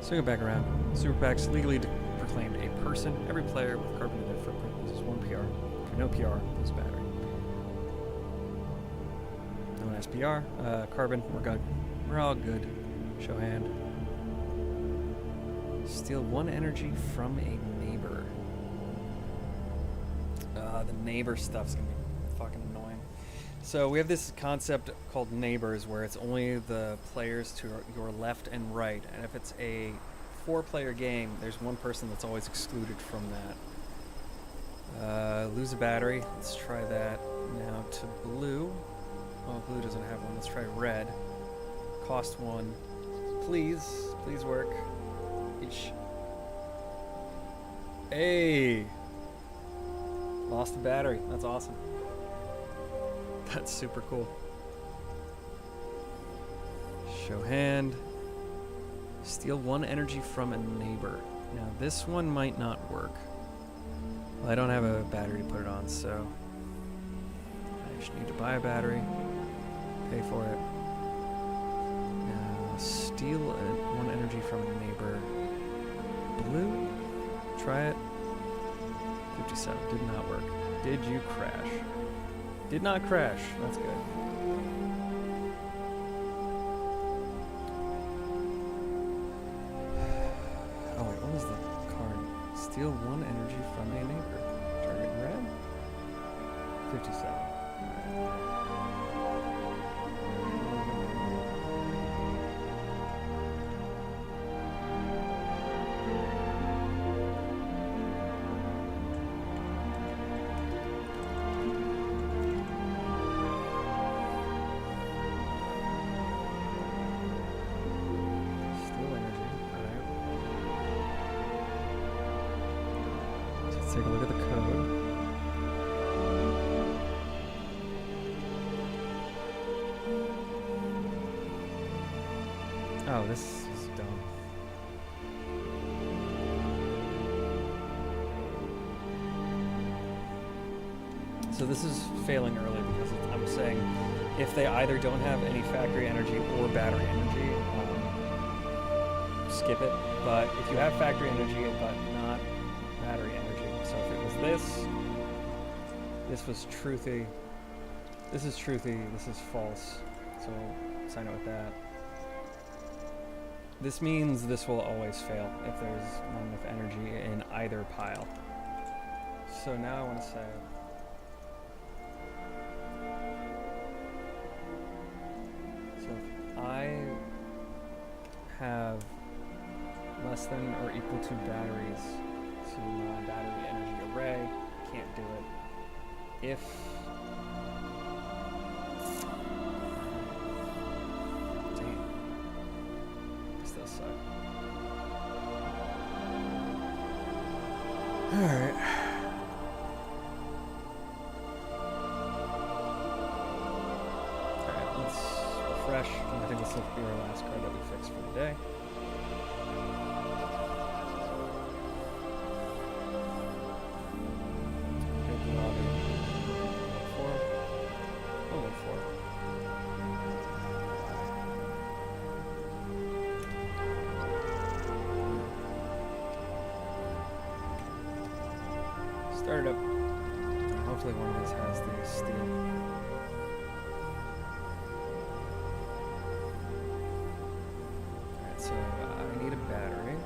swing it back around, super packs legally proclaimed a person. Every player with carbon in their footprint loses 1 PR. If no PR, lose battery. No one has PR. Carbon, we're good. We're all good. Show hand. Steal 1 energy from a neighbor. The neighbor stuff's gonna be fucking annoying. So we have this concept called neighbors, where it's only the players to your left and right, and if it's a 4-player game, there's 1 person that's always excluded from that. Lose a battery. Let's try that. Now to blue. Oh, blue doesn't have one. Let's try red. Cost 1. Please work. Each. Hey! Lost a battery. That's awesome. That's super cool. Show hand. Steal 1 energy from a neighbor. Now this one might not work. Well, I don't have a battery to put it on, so I just need to buy a battery, pay for it. Now steal 1 energy from a neighbor. Blue? Try it. 57. Did not work. Did you crash? Did not crash. That's good. Oh wait, what was the card? Steal 1 energy from a neighbor. Target red? 57. Take a look at the code. Oh, this is dumb. So this is failing early because I'm saying if they either don't have any factory energy or battery energy, skip it. But if you have factory energy but not battery energy, so if it was this was truthy, this is truthy, this is false. So sign it with that. This means this will always fail if there's not enough energy in either pile. So now I want to say, so if I have less than or equal to batteries to my battery energy array, can't do it. If Alright. Alright, let's refresh. I think this will be our last card that we fix for the day. Hit the lobby. 4. Oh, 4. Start it up. Hopefully one of these has the steel. Alright, so I need a battery.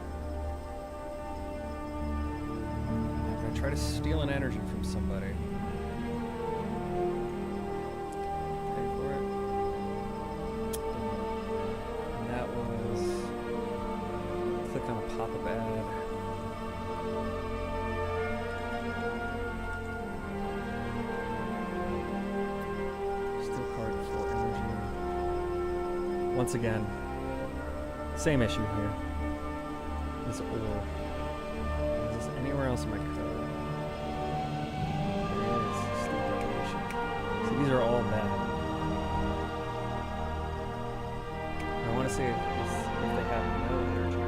I'm going to try to steal an energy from somebody. Pay for it. And that was... click on a pop-up ad. Once again, same issue here. This or. Is this anywhere else in my code? There is. Steam detonation. So these are all bad. I want to see if they have no energy.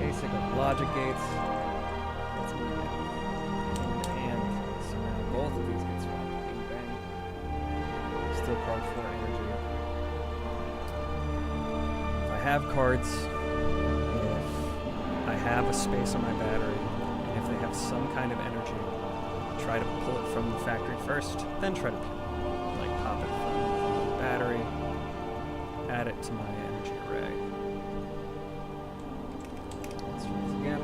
Basic of logic gates. That's what we get. And so now both of these get swapped. Still card 4 energy. If I have cards, if I have a space on my battery, and if they have some kind of energy, try to pull it from the factory first, then try to like pop it from the battery, add it to my energy array. Let's try this again.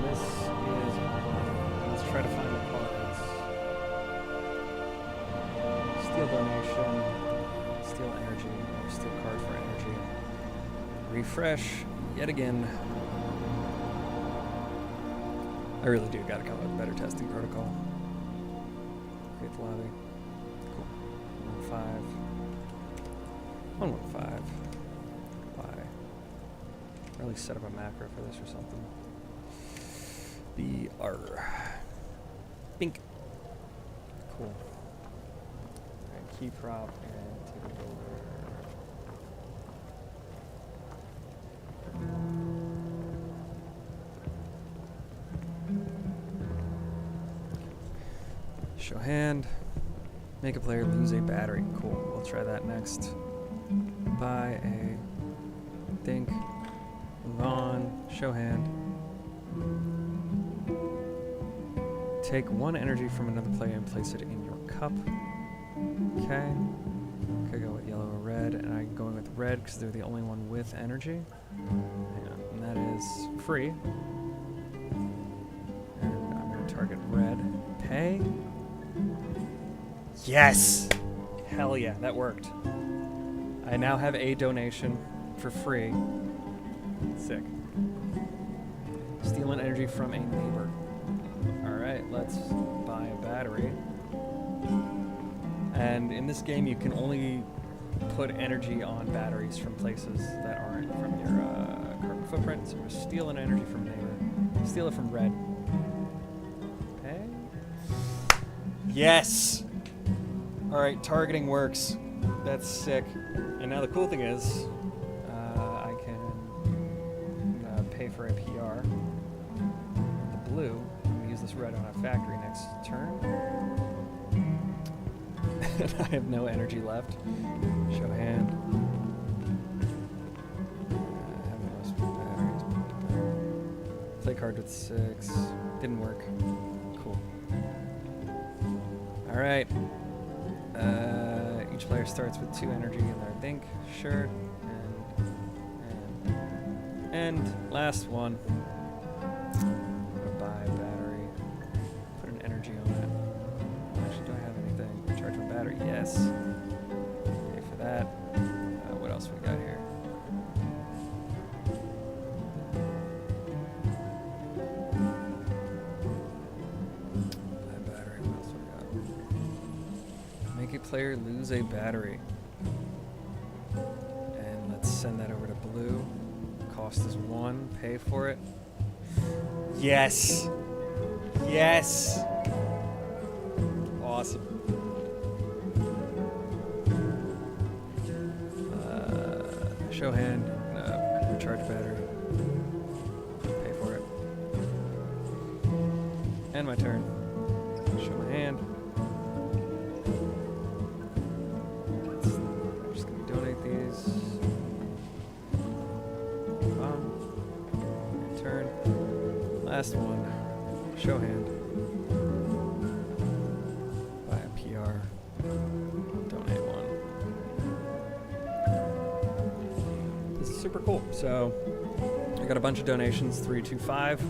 This is, let's try to find the cards. Steel donation, steel energy, or steel card for energy. Refresh yet again. I really do gotta come up with a better testing protocol. Create the lobby. Cool. 115. Why? Or at least set up a macro for this or something. BR. Bink. Cool. Key prop and take it over. Show hand. Make a player lose a battery. Cool. We'll try that next. Buy a think. Move on. Show hand. Take 1 energy from another player and place it in your cup. Okay. Could go with yellow or red, and I'm going with red because they're the only one with energy. Hang on, and that is free. And I'm going to target red. Pay. Yes! Hell yeah, that worked. I now have a donation for free. Sick. Steal an energy from a neighbor. Alright, let's buy a battery. And in this game, you can only put energy on batteries from places that aren't from your carbon footprint. So steal an energy from neighbor. Steal it from red. Okay. Yes! Alright, targeting works. That's sick. And now the cool thing is, I can pay for a PR. blue. I'm gonna use this red on a factory next turn. And I have no energy left. Show hand. I have no batteries. Play card with 6. Didn't work. Cool. Alright. Each player starts with 2 energy in their think. Sure. And last one. I'm gonna buy a battery. Put an energy on it. Actually, do I have anything? Charge my battery. Yes. Pay for that. What else we got here? Buy a battery. What else we got? Make a player lose a battery. And let's send that over to blue. Cost is 1. Pay for it. Yes. Yes. Awesome. Show hand. Recharge battery. Pay for it. And my turn. Show my hand. I'm just gonna donate these. Turn. Last one. Show hand. Buy a PR. Donate 1. This is super cool. So I got a bunch of donations. 3, 2, 5.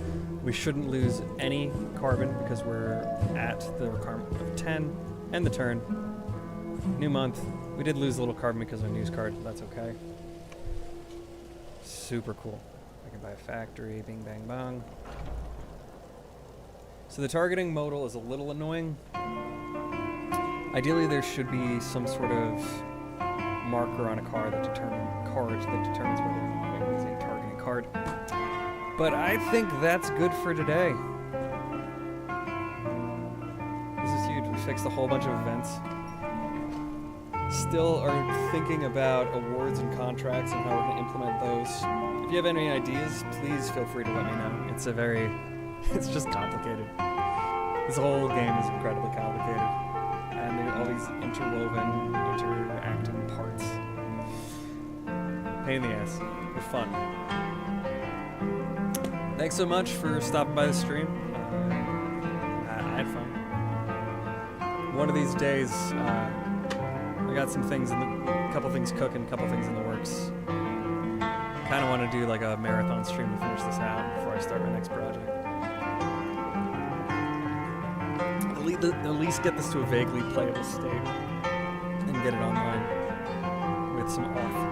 We shouldn't lose any carbon because we're at the requirement of 10. End the turn. New month. We did lose a little carbon because of our news card. That's okay. Super cool. I can buy a factory, bing bang bong. So the targeting modal is a little annoying. Ideally there should be some sort of marker on a card that determines whether it is a targeting card. But I think that's good for today. This is huge. We fixed a whole bunch of events. Still are thinking about awards and contracts and how we're going to implement those. If you have any ideas, please feel free to let me know. It's just complicated. This whole game is incredibly complicated. And there are all these interwoven, interacting parts. Pain in the ass, but fun. Thanks so much for stopping by the stream. I had fun. One of these days, I got some things a couple things cooking, a couple things in the works. Kind of want to do like a marathon stream to finish this out before I start my next project. At least get this to a vaguely playable state and get it online with some auth.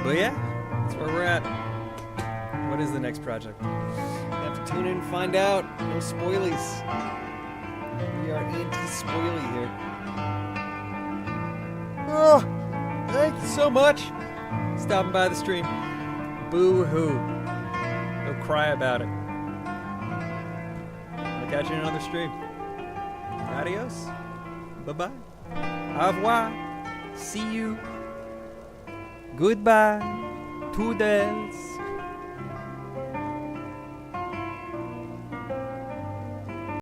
But yeah, that's where we're at. What is the next project? You have to tune in and find out. No spoilies. We are anti-spoily here. Oh, thank you so much. Stopping by the stream. Boo-hoo. Go cry about it. I'll catch you in another stream. Adios. Bye-bye. Au revoir. See you. Goodbye. Toodles.